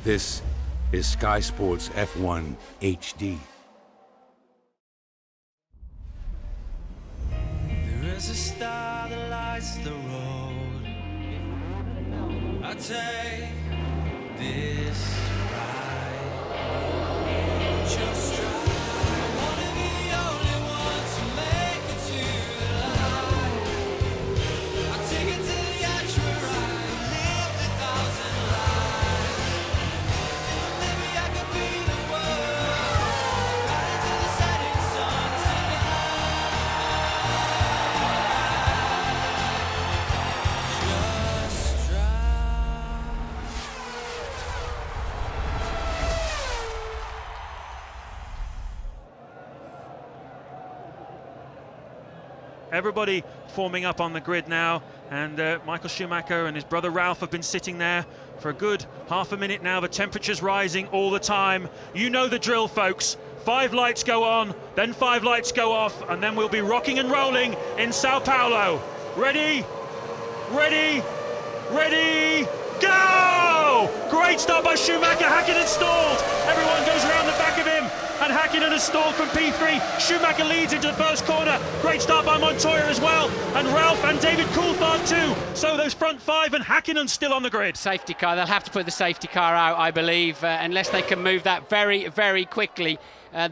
This is Sky Sports F1 HD. There is a star that lights the road. I take this ride. Just try. I wanna be the only one to make it to the light. I take it to the edge where I live 1,000 lives. Maybe I could be the one right into the setting sun tonight. Just drive. Everybody forming up on the grid now, and Michael Schumacher and his brother Ralph have been sitting there for a good half a minute now. The temperature's rising all the time. You know the drill, folks. 5 lights go on, then 5 lights go off, and then we'll be rocking and rolling in Sao Paulo. Ready? Ready? Ready? Go! Great start by Schumacher. Hakkinen stalled. Everyone goes around the back of him, and Hakkinen has stalled from P3. Schumacher leads into the first corner. Great start by Montoya as well, and Ralph and David Coulthard too. So those front 5 and Hakkinen still on the grid. Safety car, they'll have to put the safety car out, I believe, unless they can move that very, very quickly.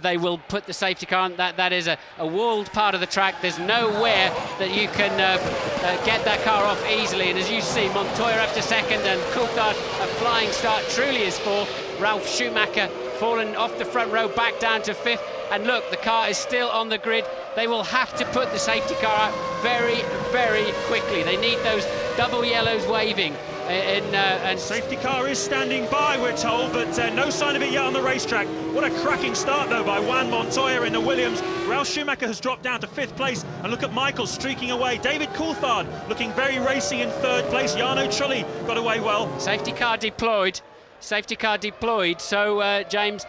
They will put the safety car on. That is a walled part of the track. There's nowhere that you can get that car off easily. And as you see, Montoya up to second and Coulthard a flying start, truly is fourth. Ralf Schumacher fallen off the front row back down to fifth. And look, the car is still on the grid. They will have to put the safety car out very, very quickly. They need those double yellows waving. And Safety car is standing by, we're told, but no sign of it yet on the racetrack. What a cracking start, though, by Juan Montoya in the Williams. Ralf Schumacher has dropped down to 5th place, and look at Michael streaking away. David Coulthard looking very racy in 3rd place. Jarno Trulli got away well. Safety car deployed. Safety car deployed, so James,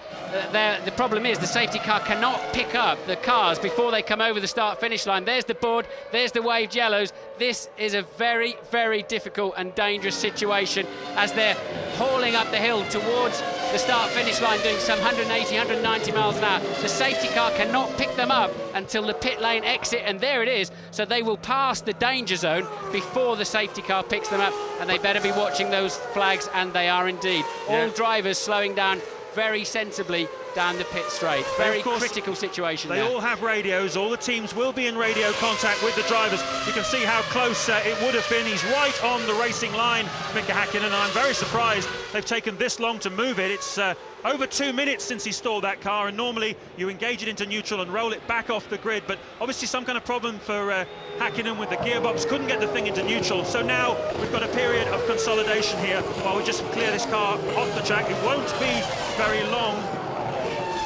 the problem is the safety car cannot pick up the cars before they come over the start-finish line. There's the board, there's the waved yellows. This is a very, very difficult and dangerous situation as they're hauling up the hill towards the start-finish line, doing some 180, 190 miles an hour. The safety car cannot pick them up until the pit lane exit, and there it is. So they will pass the danger zone before the safety car picks them up, and they better be watching those flags, and they are indeed. All drivers slowing down very sensibly down the pit straight. Very critical situation They all have radios. All the teams will be in radio contact with the drivers. You can see how close it would have been. He's right on the racing line, Mika Hakkinen, and I'm very surprised they've taken this long to move it. It's over 2 minutes since he stalled that car, and normally you engage it into neutral and roll it back off the grid, but obviously some kind of problem for Hakkinen with the gearbox. Couldn't get the thing into neutral, so now we've got a period of consolidation here while we just clear this car off the track. It won't be very long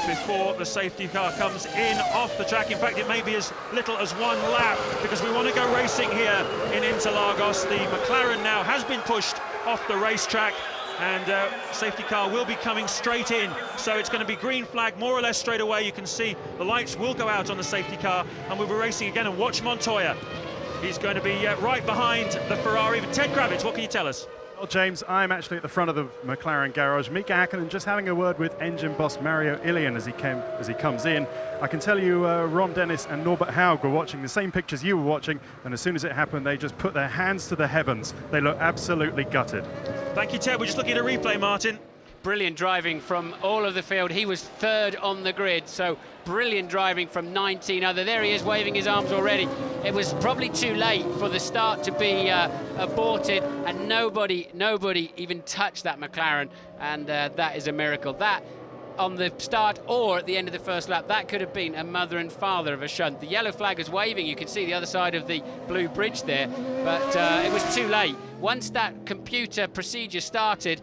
before the safety car comes in off the track. In fact, it may be as little as 1 lap, because we want to go racing here in Interlagos. The McLaren now has been pushed off the racetrack, and safety car will be coming straight in, so it's going to be green flag more or less straight away. You can see the lights will go out on the safety car, and we'll be racing again. And watch Montoya, he's going to be right behind the Ferrari. Ted Kravitz, what can you tell us? Well, James, I'm actually at the front of the McLaren garage. Mika Hakkinen just having a word with engine boss Mario Ilian as he comes in. I can tell you Ron Dennis and Norbert Haug were watching the same pictures you were watching, and as soon as it happened, they just put their hands to the heavens. They look absolutely gutted. Thank you, Ted. We're just looking at a replay, Martin. Brilliant driving from all of the field. He was 3rd on the grid, so brilliant driving from 19 other. There he is waving his arms already. It was probably too late for the start to be aborted, and nobody even touched that McLaren, and that is a miracle. That on the start or at the end of the first lap, that could have been a mother and father of a shunt. The yellow flag is waving. You can see the other side of the blue bridge there, but it was too late. Once that computer procedure started,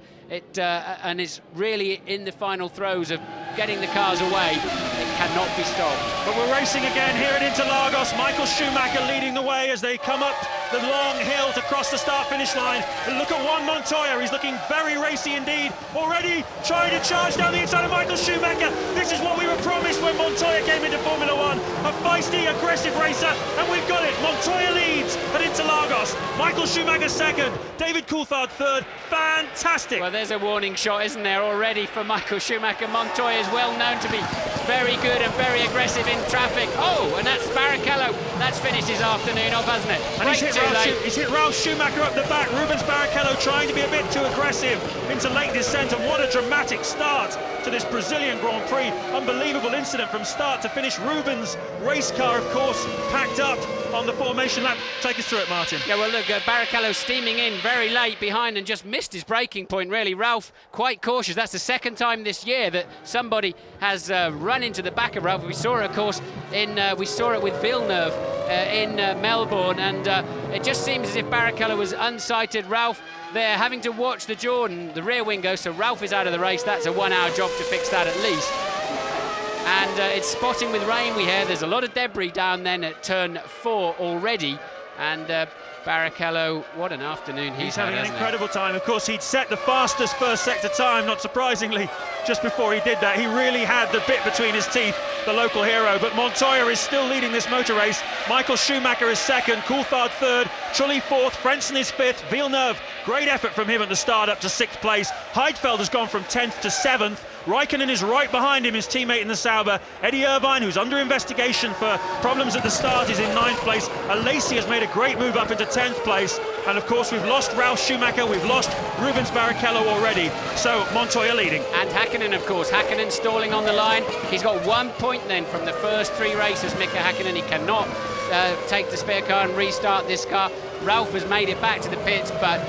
and is really in the final throes of getting the cars away, it cannot be stopped. But we're racing again here at Interlagos. Michael Schumacher leading the way as they come up the long hill to cross the start-finish line. And look at Juan Montoya, he's looking very racy indeed. Already trying to charge down the inside of Michael Schumacher. This is what we were promised when Montoya came into Formula One. A feisty, aggressive racer, and we've got it. Montoya leads at Interlagos. Michael Schumacher second. second, David Coulthard third. Fantastic. Well, there's a warning shot, isn't there, already for Michael Schumacher. Montoya is well known to be very good and very aggressive in traffic. Oh, and that's Barrichello. That's finished his afternoon off, hasn't it? And he's hit Ralf Schumacher up the back. Rubens Barrichello trying to be a bit too aggressive into late descent, and what a dramatic start to this Brazilian Grand Prix. Unbelievable incident from start to finish. Rubens' race car, of course, packed up on the formation lap. Take us through it, Martin. Yeah, well, look, Barrichello steaming in very late behind and just missed his braking point, really. Ralf quite cautious. That's the second time this year that somebody has run into the back of Ralf. We saw it, of course, we saw it with Villeneuve in Melbourne, and it just seems as if Barrichello was unsighted. Ralf there having to watch the Jordan, the rear wing go, so Ralf is out of the race. That's a 1 hour job to fix that at least. And it's spotting with rain, we hear. There's a lot of debris down then at turn 4 already. And Barrichello, what an afternoon he's having an incredible time. Of course, he'd set the fastest first sector time, not surprisingly. Just before he did that, he really had the bit between his teeth, the local hero. But Montoya is still leading this motor race. Michael Schumacher is second, Coulthard third, Trulli fourth, Frentzen is fifth, Villeneuve, great effort from him at the start up to 6th place. Heidfeld has gone from 10th to 7th. Raikkonen is right behind him, his teammate in the Sauber. Eddie Irvine, who's under investigation for problems at the start, is in 9th place. Alesi has made a great move up into 10th place. And of course, we've lost Ralf Schumacher, we've lost Rubens Barrichello already. So Montoya leading. And Hakkinen, of course. Hakkinen stalling on the line. He's got 1 point then from the first 3 races. Mika Hakkinen, he cannot take the spare car and restart this car. Ralf has made it back to the pits, but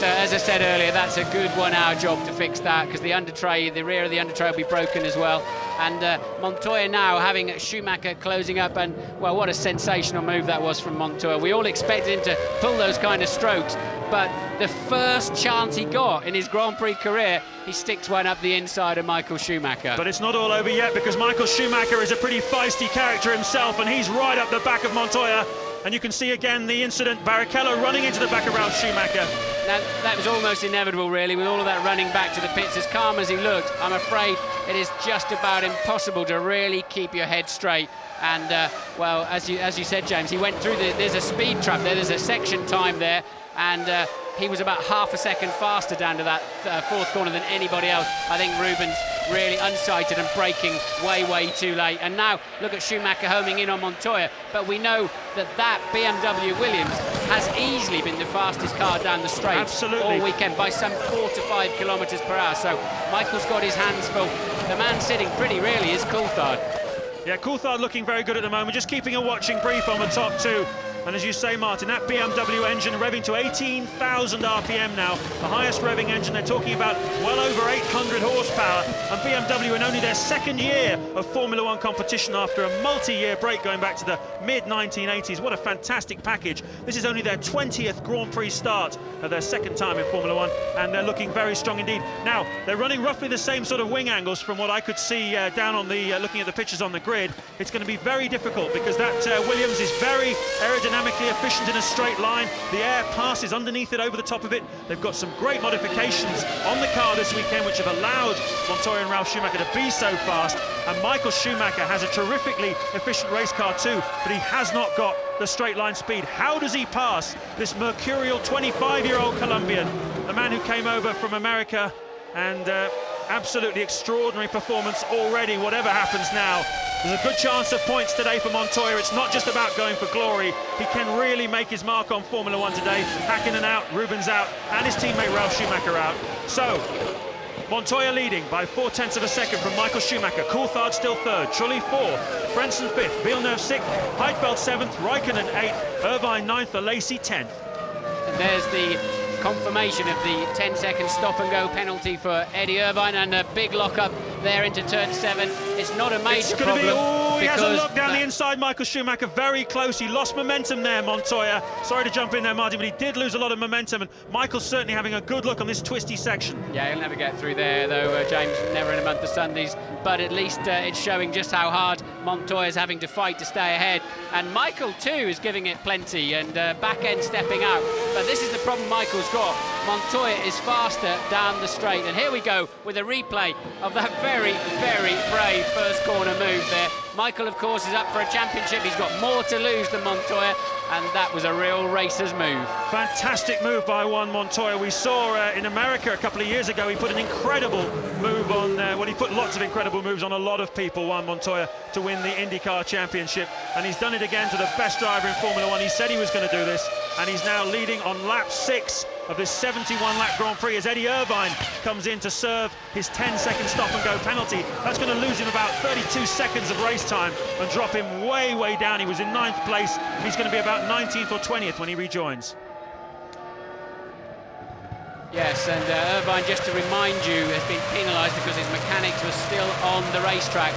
as I said earlier, that's a good 1 hour job to fix that, because the undertray, the rear of the undertray will be broken as well. And Montoya now having Schumacher closing up, and well, what a sensational move that was from Montoya. We all expected him to pull those kind of strokes, but the first chance he got in his Grand Prix career, he sticks one up the inside of Michael Schumacher. But it's not all over yet, because Michael Schumacher is a pretty feisty character himself, and he's right up the back of Montoya. And you can see again the incident, Barrichello running into the back of Ralf Schumacher. Now, that was almost inevitable, really, with all of that running back to the pits. As calm as he looked, I'm afraid it is just about impossible to really keep your head straight. And, well, as you said, James, he went through there's a speed trap there, there's a section time there, and he was about half a second faster down to that 4th corner than anybody else. I think Rubens really unsighted and braking way too late. And now look at Schumacher homing in on Montoya, but we know that BMW Williams has easily been the fastest car down the straight all weekend by some 4 to 5 kilometres per hour. So Michael's got his hands full. The man sitting pretty really is Coulthard. Yeah, Coulthard looking very good at the moment, just keeping a watching brief on the top 2. And as you say, Martin, that BMW engine revving to 18,000 RPM now, the highest revving engine. They're talking about well over 800 horsepower. And BMW in only their 2nd year of Formula One competition after a multi-year break going back to the mid-1980s. What a fantastic package. This is only their 20th Grand Prix start of their 2nd time in Formula One, and they're looking very strong indeed. Now, they're running roughly the same sort of wing angles from what I could see down on the, looking at the pictures on the grid. It's going to be very difficult because that Williams is very aerodynamically efficient in a straight line. The air passes underneath it, over the top of it. They've got some great modifications on the car this weekend which have allowed Montoya and Ralf Schumacher to be so fast. And Michael Schumacher has a terrifically efficient race car too, but he has not got the straight line speed. How does he pass this mercurial 25-year-old Colombian, the man who came over from America, and absolutely extraordinary performance already, whatever happens now. There's a good chance of points today for Montoya. It's not just about going for glory. He can really make his mark on Formula One today. Hakkinen out, Rubens out, and his teammate Ralf Schumacher out. So, Montoya leading by 0.4 of a second from Michael Schumacher. Coulthard still 3rd, Trulli 4th, Frentzen 5th, Villeneuve 6th, Heidfeld 7th, Raikkonen 8th, Irvine 9th, Alesi 10th. And there's the confirmation of the 10-second stop-and-go penalty for Eddie Irvine, and a big lock-up there into turn 7. It's not a major problem. He has a lock down the inside, Michael Schumacher, very close. He lost momentum there, Montoya. Sorry to jump in there, Martin, but he did lose a lot of momentum, and Michael's certainly having a good look on this twisty section. Yeah, he'll never get through there, though, James, never in a month of Sundays, but at least it's showing just how hard Montoya's having to fight to stay ahead. And Michael, too, is giving it plenty, and back-end stepping out. But this is the problem Michael's got. Montoya is faster down the straight, and here we go with a replay of that very brave first corner move there. Michael, of course, is up for a championship. He's got more to lose than Montoya, and that was a real racer's move. Fantastic move by Juan Montoya. We saw in America a couple of years ago, he put an incredible move on, he put lots of incredible moves on a lot of people, Juan Montoya, to win the IndyCar Championship. And he's done it again to the best driver in Formula One. He said he was going to do this, and he's now leading on lap 6 of this 71-lap Grand Prix as Eddie Irvine comes in to serve his 10-second stop-and-go penalty. That's going to lose him about 32 seconds of race time and drop him way, way down. He was in 9th place. He's going to be about 19th or 20th when he rejoins. Yes, and Irvine, just to remind you, has been penalised because his mechanics were still on the racetrack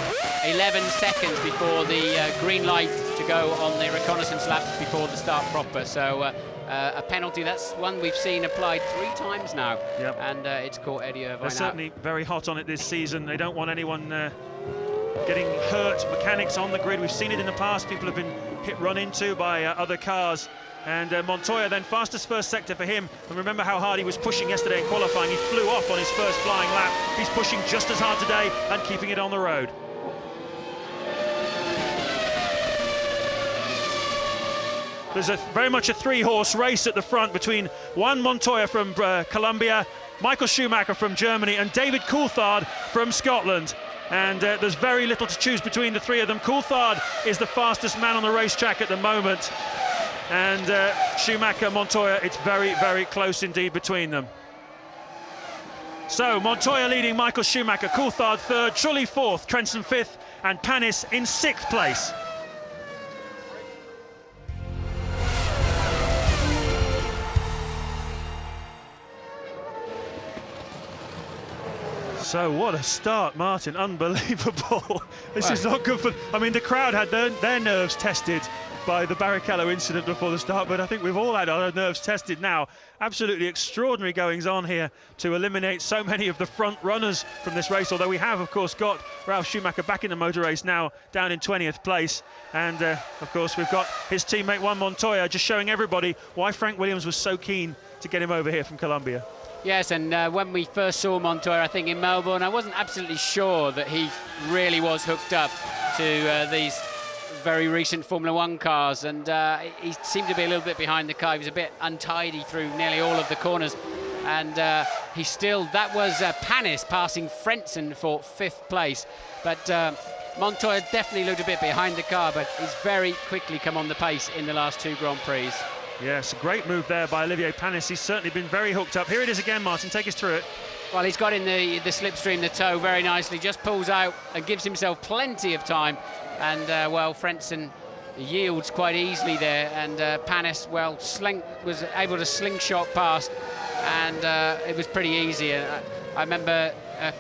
11 seconds before the green light to go on the reconnaissance laps before the start proper. So a penalty, that's one we've seen applied 3 times now. Yep. And it's caught Eddie Irvine. They're certainly very hot on it this season. They don't want anyone getting hurt. Mechanics on the grid, we've seen it in the past. People have been run into by other cars. And Montoya then fastest first sector for him. And remember how hard he was pushing yesterday in qualifying. He flew off on his first flying lap. He's pushing just as hard today and keeping it on the road. There's very much a 3-horse race at the front between Juan Montoya from Colombia, Michael Schumacher from Germany, and David Coulthard from Scotland. And there's very little to choose between the 3 of them. Coulthard is the fastest man on the racetrack at the moment. And Schumacher, Montoya, it's very, very close indeed between them. So Montoya leading Michael Schumacher, Coulthard 3rd, Trulli 4th, Trenson 5th, and Panis in 6th place. So what a start, Martin, unbelievable. This is not good for, I mean, the crowd had their nerves tested by the Barrichello incident before the start, but I think we've all had our nerves tested now. Absolutely extraordinary goings on here to eliminate so many of the front runners from this race, although we have, of course, got Ralf Schumacher back in the motor race now, down in 20th place. And, of course, we've got his teammate Juan Montoya just showing everybody why Frank Williams was so keen to get him over here from Colombia. Yes, and when we first saw Montoya, I think in Melbourne, I wasn't absolutely sure that he really was hooked up to these very recent Formula One cars, and he seemed to be a little bit behind the car. He was a bit untidy through nearly all of the corners, and he still, that was Panis passing Frentzen for 5th place, but Montoya definitely looked a bit behind the car, but he's very quickly come on the pace in the last 2 Grand Prix. Yes, a great move there by Olivier Panis. He's certainly been very hooked up. Here it is again, Martin, take us through it. Well, he's got in the slipstream, the toe, very nicely, just pulls out and gives himself plenty of time. And, well, Frentzen yields quite easily there. And Panis, well, was able to slingshot past. And it was pretty easy. I remember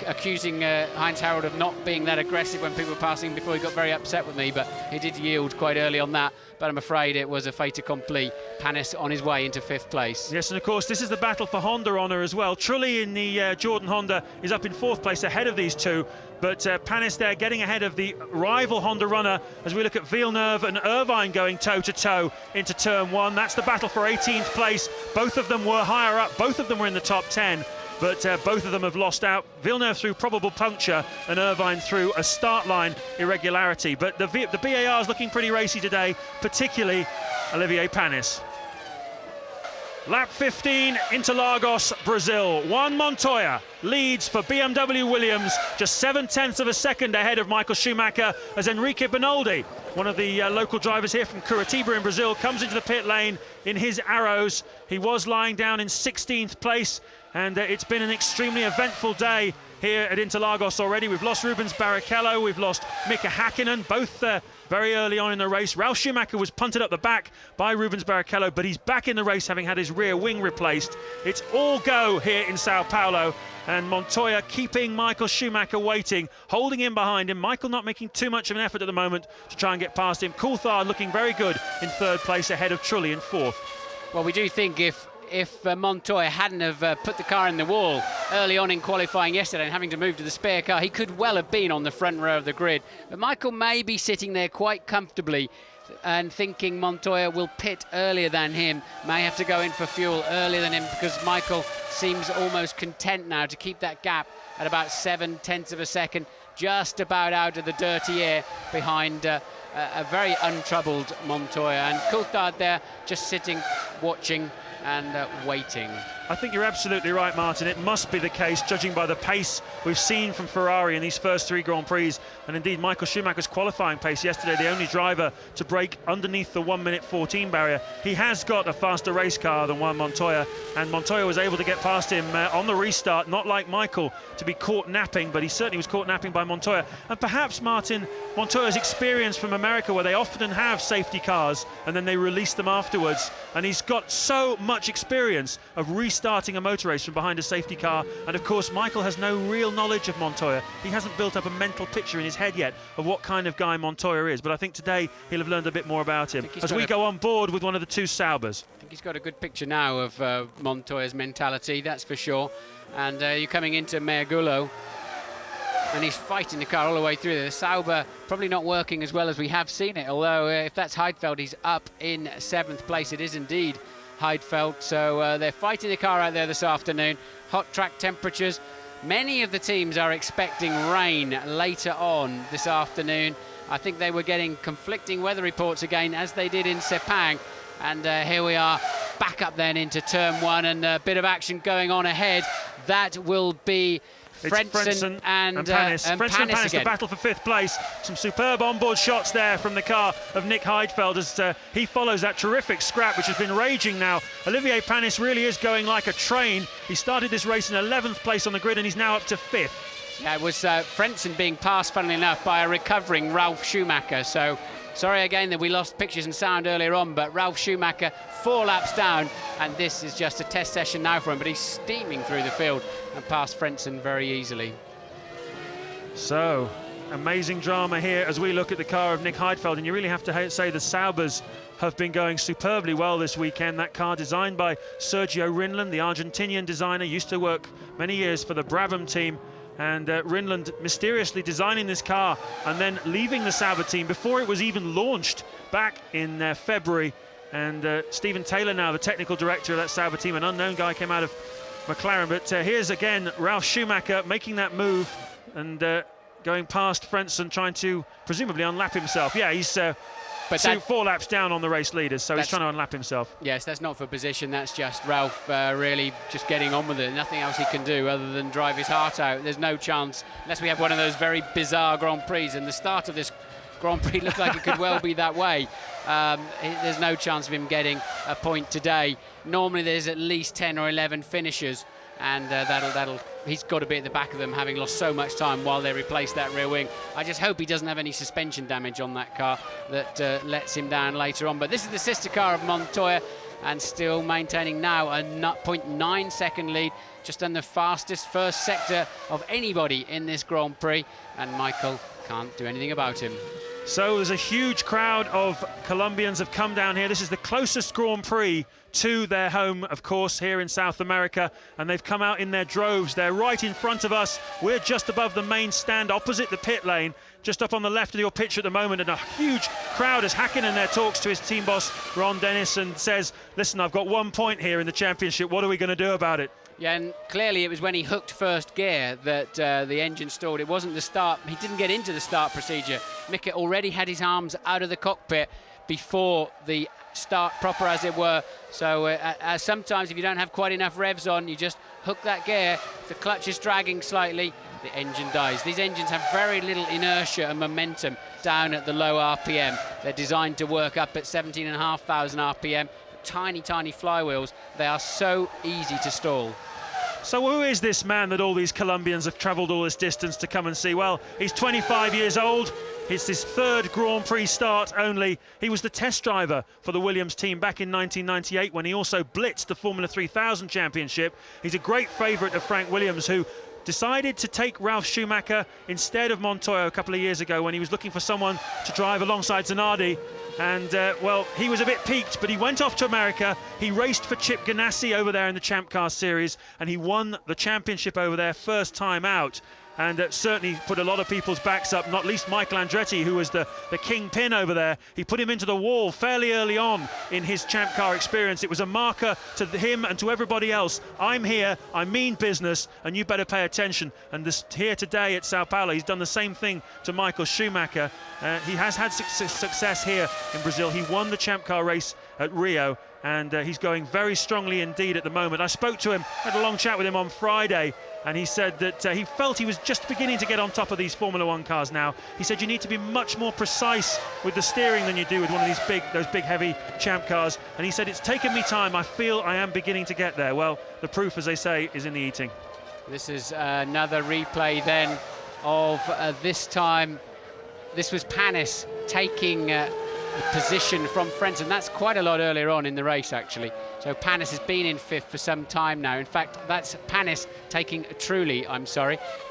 accusing Heinz Harald of not being that aggressive when people were passing before. He got very upset with me, but he did yield quite early on that. But I'm afraid it was a fait accompli. Panis on his way into 5th place. Yes, and of course this is the battle for Honda honour as well. Trulli in the Jordan Honda is up in 4th place ahead of these two, but Panis there getting ahead of the rival Honda runner as we look at Villeneuve and Irvine going toe-to-toe into turn 1. That's the battle for 18th place. Both of them were higher up, both of them were in the top 10. But both of them have lost out. Villeneuve through probable puncture and Irvine through a start line irregularity. But the BAR is looking pretty racy today, particularly Olivier Panis. Lap 15, Interlagos, Brazil. Juan Montoya leads for BMW Williams, just 0.7 of a second ahead of Michael Schumacher, as Enrique Benoldi, one of the local drivers here from Curitiba in Brazil, comes into the pit lane in his Arrows. He was lying down in 16th place, and it's been an extremely eventful day here at Interlagos already. We've lost Rubens Barrichello, we've lost Mika Hakkinen, both very early on in the race. Ralf Schumacher was punted up the back by Rubens Barrichello, but he's back in the race having had his rear wing replaced. It's all go here in Sao Paulo, and Montoya keeping Michael Schumacher waiting, holding him behind him. Michael not making too much of an effort at the moment to try and get past him. Coulthard looking very good in 3rd place ahead of Trulli in 4th. Well, we do think if Montoya hadn't have put the car in the wall early on in qualifying yesterday and having to move to the spare car, he could well have been on the front row of the grid. But Michael may be sitting there quite comfortably and thinking Montoya will pit earlier than him, may have to go in for fuel earlier than him, because Michael seems almost content now to keep that gap at about 0.7 of a second. just about out of the dirty air behind a very untroubled Montoya. And Coulthard there just sitting, watching and waiting. I think you're absolutely right, Martin. It must be the case, judging by the pace we've seen from Ferrari in these first 3 Grand Prix, and indeed Michael Schumacher's qualifying pace yesterday, the only driver to break underneath the 1:14 barrier. He has got a faster race car than Juan Montoya, and Montoya was able to get past him on the restart, not like Michael to be caught napping, but he certainly was caught napping by Montoya. And perhaps, Martin, Montoya's experience from America, where they often have safety cars and then they release them afterwards, and he's got so much experience of restarting a motor race from behind a safety car. And of course, Michael has no real knowledge of Montoya. He hasn't built up a mental picture in his head yet of what kind of guy Montoya is, but I think today he'll have learned a bit more about him as we go on board with one of the 2 Saubers. I think he's got a good picture now of Montoya's mentality, that's for sure. And you're coming into Meagulo, and he's fighting the car all the way through. The Sauber probably not working as well as we have seen it, although if that's Heidfeld, he's up in 7th place. It is indeed Heidfeld. So they're fighting the car out there this afternoon. Hot track temperatures. Many of the teams are expecting rain later on this afternoon. I think they were getting conflicting weather reports again, as they did in Sepang. And here we are back up then into turn 1, and a bit of action going on ahead. That will be Frentzen and Panis. Frentzen and Panis, the battle for 5th place. Some superb onboard shots there from the car of Nick Heidfeld as he follows that terrific scrap which has been raging now. Olivier Panis really is going like a train. He started this race in 11th place on the grid, and he's now up to 5th. Yeah, it was Frentzen being passed, funnily enough, by a recovering Ralf Schumacher. So sorry again that we lost pictures and sound earlier on, but Ralf Schumacher 4 laps down, and this is just a test session now for him, but he's steaming through the field and past Frentzen very easily. So, amazing drama here as we look at the car of Nick Heidfeld, and you really have to say the Saubers have been going superbly well this weekend. That car designed by Sergio Rinland, the Argentinian designer, used to work many years for the Brabham team. And Rinland mysteriously designing this car and then leaving the Sauber team before it was even launched back in February. And Stephen Taylor now the technical director of that Sauber team, an unknown guy, came out of McLaren. But here's again Ralf Schumacher making that move and going past Frentzen, trying to presumably unlap himself. Yeah, he's 4 laps down on the race leaders, so he's trying to unlap himself. Yes, that's not for position, that's just Ralf really just getting on with it. Nothing else he can do other than drive his heart out. There's no chance, unless we have one of those very bizarre Grand Prix, and the start of this Grand Prix looked like it could well be that way. There's no chance of him getting a point today. Normally there's at least 10 or 11 finishers, and he's got to be at the back of them, having lost so much time while they replace that rear wing. I just hope he doesn't have any suspension damage on that car that lets him down later on. But this is the sister car of Montoya, and still maintaining now a 0.9 second lead, just on the fastest first sector of anybody in this Grand Prix, and Michael can't do anything about him. So there's a huge crowd of Colombians have come down here. This is the closest Grand Prix to their home, of course, here in South America, and they've come out in their droves. They're right in front of us. We're just above the main stand, opposite the pit lane, just up on the left of your pitch at the moment, and a huge crowd as Hakkinen there talks to his team boss, Ron Dennis, and says, listen, I've got 1 point here in the championship. What are we going to do about it? Yeah, and clearly it was when he hooked first gear that the engine stalled. It wasn't the start. He didn't get into the start procedure. Mika already had his arms out of the cockpit before the start proper, as it were. So sometimes if you don't have quite enough revs on, you just hook that gear. If the clutch is dragging slightly, the engine dies. These engines have very little inertia and momentum down at the low RPM. They're designed to work up at 17,500 RPM. Tiny, tiny flywheels. They are so easy to stall. So who is this man that all these Colombians have travelled all this distance to come and see? Well, he's 25 years old. It's his 3rd Grand Prix start only. He was the test driver for the Williams team back in 1998 when he also blitzed the Formula 3000 Championship. He's a great favourite of Frank Williams, who decided to take Ralf Schumacher instead of Montoya a couple of years ago when he was looking for someone to drive alongside Zanardi. And, well, he was a bit peaked, but he went off to America. He raced for Chip Ganassi over there in the Champ Car Series, and he won the championship over there first time out. and certainly put a lot of people's backs up, not least Michael Andretti, who was the kingpin over there. He put him into the wall fairly early on in his Champ Car experience. It was a marker to him and to everybody else. I'm here, I mean business, and you better pay attention. And here today at Sao Paulo, he's done the same thing to Michael Schumacher. He has had success here in Brazil. He won the Champ Car race at Rio, and he's going very strongly indeed at the moment. I spoke to him, had a long chat with him on Friday, and he said that he felt he was just beginning to get on top of these Formula One cars now. He said you need to be much more precise with the steering than you do with one of those big heavy Champ cars, and he said it's taken me time. I feel I am beginning to get there. Well, the proof, as they say, is in the eating. This is another replay then of this time. This was Panis taking position from Frentzen. That's quite a lot earlier on in the race, actually. So Panis has been in 5th for some time now. In fact, that's Panis taking Trulli,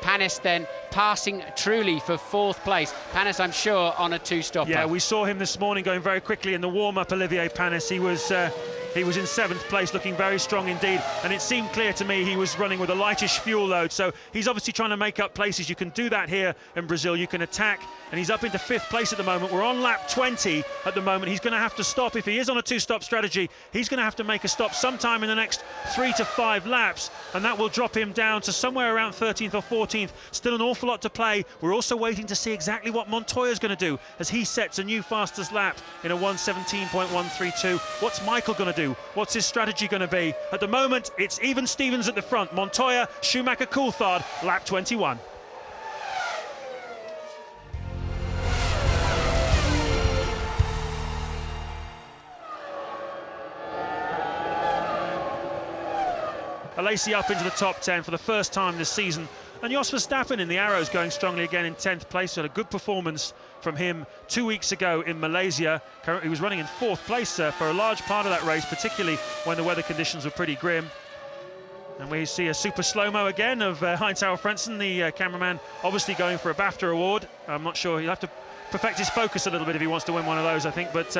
Panis then passing Trulli for 4th place. Panis, I'm sure, on a 2-stopper. Yeah, we saw him this morning going very quickly in the warm-up, Olivier Panis. He was in 7th place, looking very strong indeed, and it seemed clear to me he was running with a lightish fuel load, so he's obviously trying to make up places. You can do that here in Brazil. You can attack, and he's up into 5th place at the moment. We're on lap 20 at the moment. He's going to have to stop. If he is on a 2-stop strategy, he's going to have to make a stop sometime in the next 3 to 5 laps, and that will drop him down to somewhere around 13th or 14th. Still an awful lot to play. We're also waiting to see exactly what Montoya's going to do as he sets a new fastest lap in a 1:17.132. What's Michael going to do? What's his strategy going to be? At the moment, it's even Stevens at the front. Montoya, Schumacher, Coulthard, lap 21. Alesi up into the top 10 for the first time this season. And Jos Verstappen in the Arrows going strongly again in 10th place. Had a good performance from him 2 weeks ago in Malaysia. He was running in 4th place for a large part of that race, particularly when the weather conditions were pretty grim. And we see a super slow-mo again of Heinz-Harald Frentzen, the cameraman, obviously going for a BAFTA award. I'm not sure, he'll have to perfect his focus a little bit if he wants to win one of those, I think. But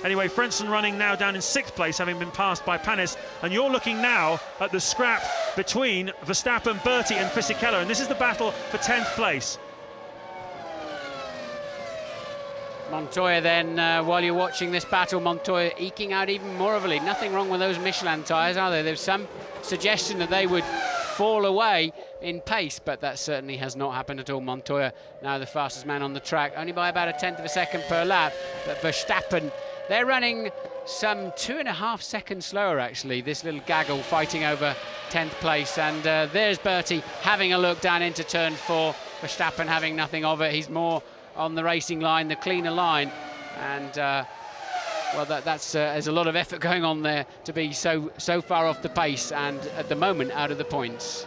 anyway, Frentzen running now down in 6th place, having been passed by Panis. And you're looking now at the scrap between Verstappen, Berti and Fisichella. And this is the battle for 10th place. Montoya then, while you're watching this battle, Montoya eking out even more of a lead. Nothing wrong with those Michelin tyres, are there? There's some suggestion that they would fall away in pace, but that certainly has not happened at all. Montoya now the fastest man on the track, only by about 1/10 of a second per lap. But Verstappen, they're running some 2.5 seconds slower, actually, this little gaggle fighting over 10th place. And there's Berti having a look down into turn 4. Verstappen having nothing of it. He's more on the racing line, the cleaner line. And well, there's a lot of effort going on there to be so far off the pace and at the moment out of the points.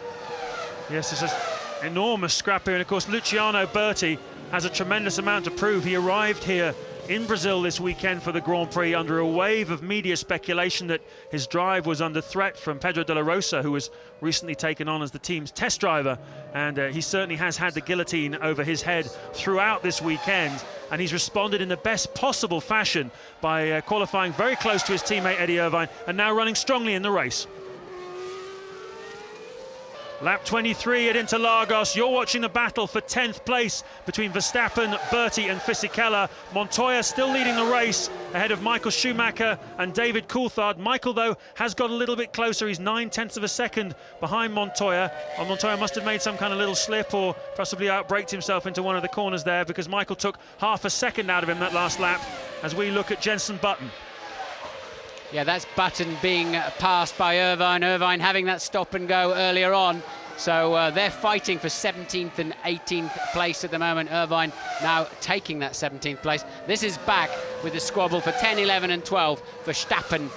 Yes, there's an enormous scrap here, and of course Luciano Berti has a tremendous amount to prove. He arrived here in Brazil this weekend for the Grand Prix under a wave of media speculation that his drive was under threat from Pedro de la Rosa, who was recently taken on as the team's test driver, and he certainly has had the guillotine over his head throughout this weekend, and he's responded in the best possible fashion by qualifying very close to his teammate Eddie Irvine and now running strongly in the race. Lap 23 at Interlagos. You're watching the battle for 10th place between Verstappen, Berti and Fisichella. Montoya still leading the race ahead of Michael Schumacher and David Coulthard. Michael, though, has got a little bit closer. He's 9/10 of a second behind Montoya. And Montoya must have made some kind of little slip or possibly outbraked himself into one of the corners there, because Michael took half a second out of him that last lap as we look at Jenson Button. Yeah, that's Button being passed by Irvine. Irvine having that stop and go earlier on. So they're fighting for 17th and 18th place at the moment. Irvine now taking that 17th place. This is back with a squabble for 10, 11 and 12 for Verstappen,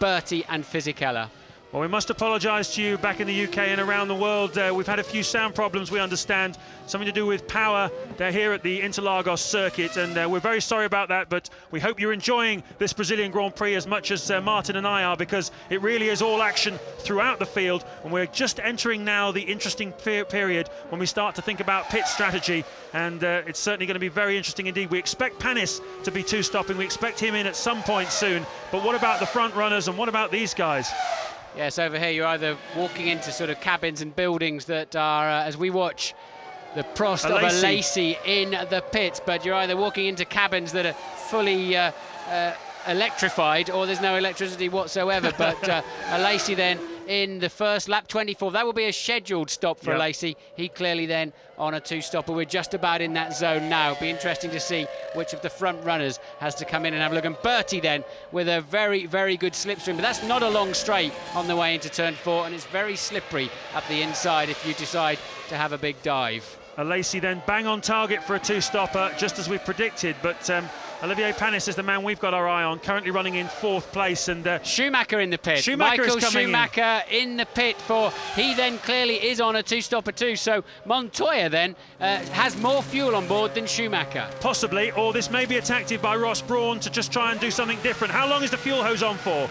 Berti and Fisichella. Well, we must apologise to you back in the UK and around the world. We've had a few sound problems, we understand, something to do with power. They're here at the Interlagos circuit, and we're very sorry about that, but we hope you're enjoying this Brazilian Grand Prix as much as Martin and I are, because it really is all action throughout the field, and we're just entering now the interesting period when we start to think about pit strategy, and it's certainly going to be very interesting indeed. We expect Panis to be two-stopping, we expect him in at some point soon, but what about the front runners, and what about these guys? Yes, over here you're either walking into sort of cabins and buildings that are, as we watch the Prost of a Lacey in the pits, but you're either walking into cabins that are fully electrified, or there's no electricity whatsoever. But a Lacey then in the first lap, 24. That will be a scheduled stop for Lacey. He clearly then on a 2-stopper. We're just about in that zone now. It'll be interesting to see which of the front runners has to come in and have a look. And Bertie then with a very, very good slipstream, but that's not a long straight on the way into turn 4, and it's very slippery up the inside if you decide to have a big dive. A Lacey then bang on target for a 2-stopper, just as we predicted, but Olivier Panis is the man we've got our eye on, currently running in 4th place. And Schumacher in the pit. Michael Schumacher in the pit he then clearly is on a 2-stopper too, so Montoya then has more fuel on board than Schumacher. Possibly, or this may be a tactic by Ross Brawn to just try and do something different. How long is the fuel hose on for?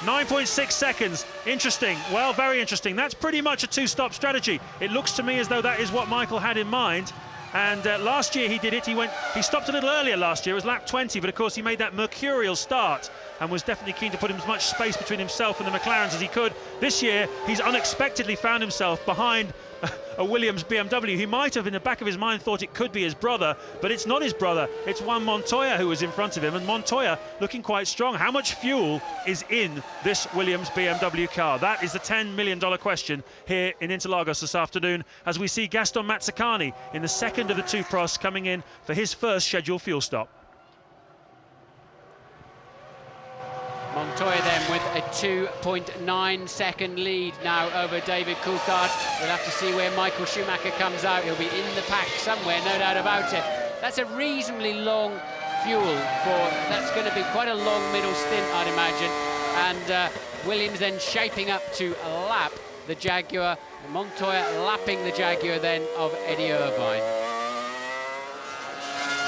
9.6 seconds. Interesting. Well, very interesting. That's pretty much a 2-stop strategy. It looks to me as though that is what Michael had in mind. And last year he did it. He stopped a little earlier last year. It was lap 20, but of course he made that mercurial start and was definitely keen to put as much space between himself and the McLarens as he could. This year he's unexpectedly found himself behind a Williams BMW. He might have in the back of his mind thought it could be his brother, but it's not his brother. It's Juan Montoya who was in front of him, and Montoya looking quite strong. How much fuel is in this Williams BMW car? That is the $10 million question here in Interlagos this afternoon, as we see Gaston Mazzacani in the second of the 2 Prosts coming in for his first scheduled fuel stop. Montoya then with a 2.9 second lead now over David Coulthard. We'll have to see where Michael Schumacher comes out. He'll be in the pack somewhere, no doubt about it. That's a reasonably long fuel that's going to be quite a long middle stint, I'd imagine. And Williams then shaping up to lap the Jaguar. Montoya lapping the Jaguar then of Eddie Irvine.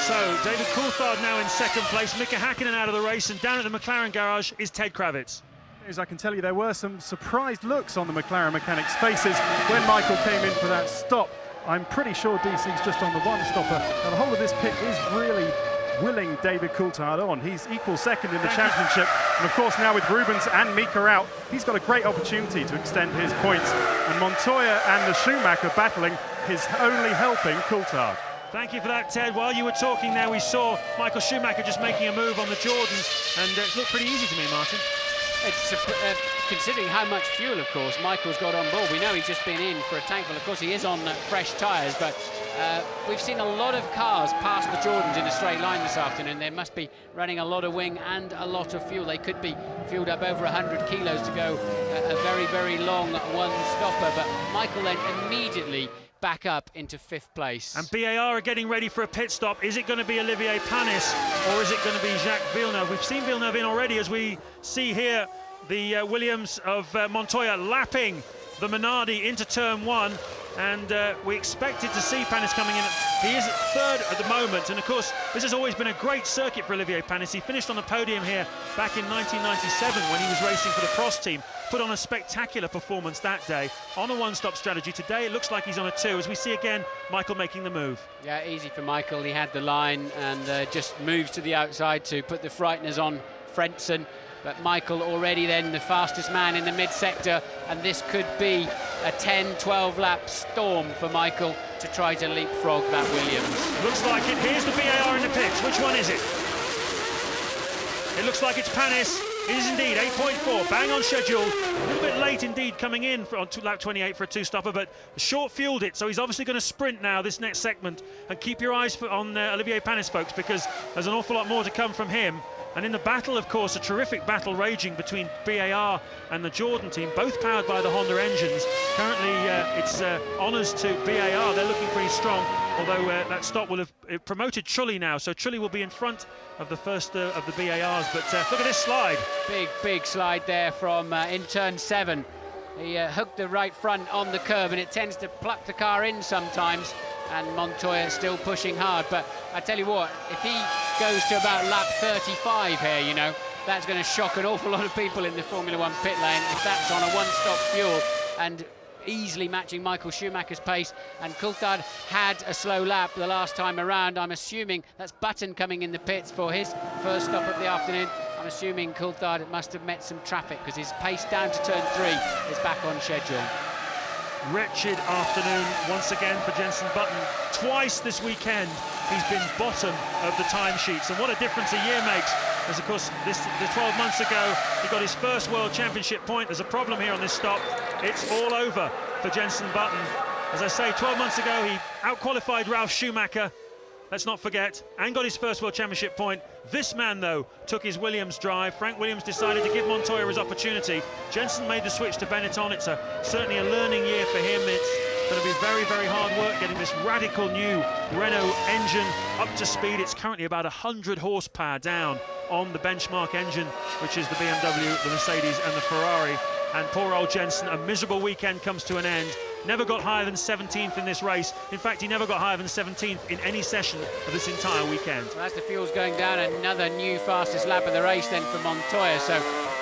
So, David Coulthard now in 2nd place, Mika Hakkinen out of the race, and down at the McLaren garage is Ted Kravitz. As I can tell you, there were some surprised looks on the McLaren mechanics' faces when Michael came in for that stop. I'm pretty sure DC's just on the 1-stopper. Now, the whole of this pit is really willing David Coulthard on. He's equal second in the championship, and of course now with Rubens and Mika out, he's got a great opportunity to extend his points. And Montoya and the Schumacher battling is only helping Coulthard. Thank you for that, Ted. While you were talking there, we saw Michael Schumacher just making a move on the Jordan, and it looked pretty easy to me, Martin. It's considering how much fuel, of course, Michael's got on board. We know he's just been in for a tankful. Of course, he is on fresh tyres, but we've seen a lot of cars pass the Jordans in a straight line this afternoon. They must be running a lot of wing and a lot of fuel. They could be fueled up over 100 kilos to go a very, very long 1-stopper, but Michael then immediately back up into 5th place. And BAR are getting ready for a pit stop. Is it going to be Olivier Panis or is it going to be Jacques Villeneuve? We've seen Villeneuve in already, as we see here the Williams of Montoya lapping the Minardi into turn 1, and we expected to see Panis coming in. He is at 3rd at the moment, and of course this has always been a great circuit for Olivier Panis. He finished on the podium here back in 1997 when he was racing for the Prost team. Put on a spectacular performance that day on a 1-stop strategy. Today it looks like he's on a 2, as we see again Michael making the move. Yeah, easy for Michael. He had the line and just moves to the outside to put the frighteners on Frentzen. But Michael already then the fastest man in the mid-sector, and this could be a 10-12 lap storm for Michael to try to leapfrog that Williams. Looks like it. Here's the BAR in the pits. Which one is it? It looks like it's Panis. It is indeed 8.4, bang on schedule. A little bit late indeed coming in on lap 28 for a 2-stopper, but short-fueled it, so he's obviously going to sprint now this next segment. And keep your eyes on Olivier Panis, folks, because there's an awful lot more to come from him. And in the battle, of course, a terrific battle raging between BAR and the Jordan team, both powered by the Honda engines. Currently, it's honours to BAR. They're looking pretty strong, although that stop will have promoted Trulli now. So Trulli will be in front of the first of the BARs. But look at this slide. Big slide there from in turn 7. He hooked the right front on the curb, and it tends to pluck the car in sometimes. And Montoya still pushing hard, but I tell you what, if he goes to about lap 35 here, you know, that's going to shock an awful lot of people in the Formula 1 pit lane if that's on a 1-stop fuel and easily matching Michael Schumacher's pace. And Coulthard had a slow lap the last time around. I'm assuming that's Button coming in the pits for his first stop of the afternoon. I'm assuming Coulthard must have met some traffic because his pace down to turn 3 is back on schedule. wretched afternoon once again for Jenson Button. Twice this weekend he's been bottom of the timesheets, and what a difference a year makes. As of course the 12 months ago he got his first World Championship point. There's a problem here on this stop. It's all over for Jenson Button. As I say, 12 months ago he outqualified Ralf Schumacher, let's not forget, and got his first World Championship point. This man, though, took his Williams drive. Frank Williams decided to give Montoya his opportunity. Jenson made the switch to Benetton. It's certainly a learning year for him. It's going to be very, very hard work getting this radical new Renault engine up to speed. It's currently about 100 horsepower down on the benchmark engine, which is the BMW, the Mercedes and the Ferrari. And poor old Jenson, a miserable weekend comes to an end. Never got higher than 17th in this race. In fact, he never got higher than 17th in any session of this entire weekend. Well, as the fuel's going down, another new fastest lap of the race then for Montoya. So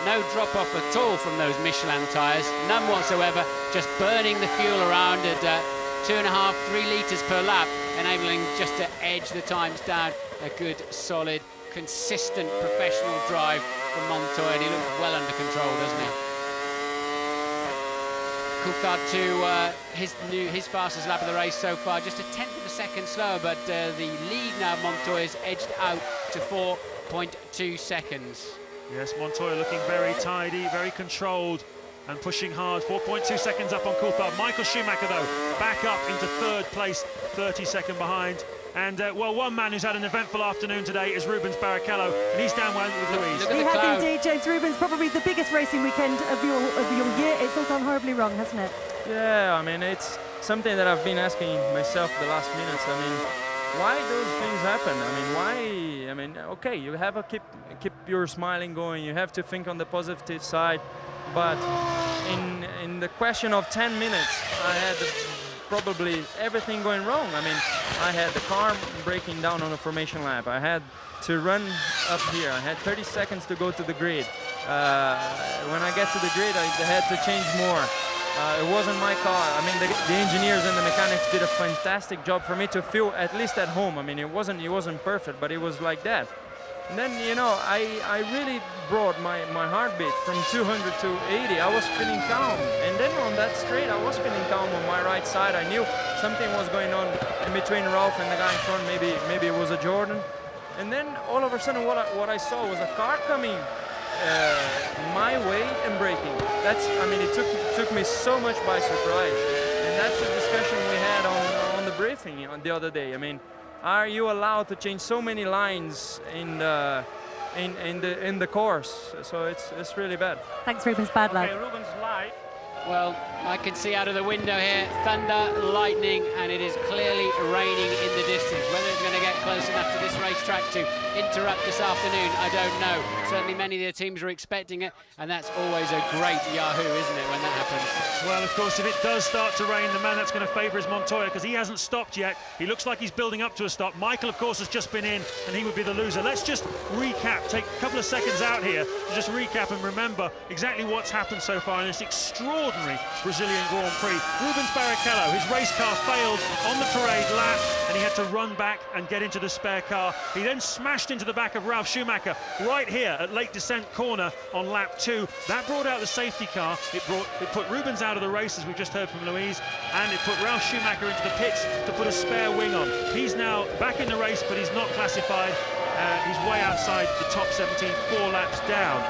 no drop-off at all from those Michelin tyres, none whatsoever. Just burning the fuel around at 2.5, 3 litres per lap, enabling just to edge the times down. A good, solid, consistent, professional drive from Montoya, and he looks well under control, doesn't he? Coulthard to his fastest lap of the race so far, just a 1/10 of a second slower, but the lead now Montoya's edged out to 4.2 seconds. Yes, Montoya looking very tidy, very controlled and pushing hard. 4.2 seconds up on Coulthard. Michael Schumacher, though, back up into 3rd place, 30-second behind. And, well, one man who's had an eventful afternoon today is Rubens Barrichello, and he's down one with Louise. He has indeed, James. Rubens, probably the biggest racing weekend of your year. It's all gone horribly wrong, hasn't it? Yeah, I mean, it's something that I've been asking myself the last minutes. I mean, why those things happen? I mean, why? I mean, okay, you have to keep your smiling going. You have to think on the positive side. But in the question of 10 minutes, I had probably everything going wrong. I mean, I had the car breaking down on a formation lap. I had to run up here. I had 30 seconds to go to the grid. When I get to the grid, I had to change more. It wasn't my car. I mean, the engineers and the mechanics did a fantastic job for me to feel at least at home. I mean, it wasn't perfect, but it was like that. And then, you know, I really brought my heartbeat from 200 to 80. I was feeling calm. And then on that straight, I was feeling calm on my right side. I knew something was going on in between Ralf and the guy in front. Maybe it was a Jordan. And then all of a sudden, what I saw was a car coming my way and braking. It took me so much by surprise. And that's the discussion we had on the briefing on the other day. I mean, are you allowed to change so many lines in the course? So it's really bad. Thanks, Rubens. Bad luck. Okay, Rubens light. Well, I can see out of the window here, thunder, lightning, and it is clearly raining in the distance. Whether it's going to get close enough to this racetrack to interrupt this afternoon, I don't know. Certainly many of the teams are expecting it, and that's always a great yahoo, isn't it, when that happens? Well, of course, if it does start to rain, the man that's going to favour is Montoya, because he hasn't stopped yet. He looks like he's building up to a stop. Michael, of course, has just been in, and he would be the loser. Let's just recap, take a couple of seconds out here to just recap and remember exactly what's happened so far in this extraordinary Brazilian Grand Prix. Rubens Barrichello, his race car failed on the parade lap, and he had to run back and get into the spare car. He then smashed into the back of Ralf Schumacher right here at Lake Descent Corner on lap 2. That brought out the safety car. It put Rubens out of the race, as we've just heard from Louise, and it put Ralf Schumacher into the pits to put a spare wing on. He's now back in the race, but he's not classified. He's way outside the top 17, 4 laps down.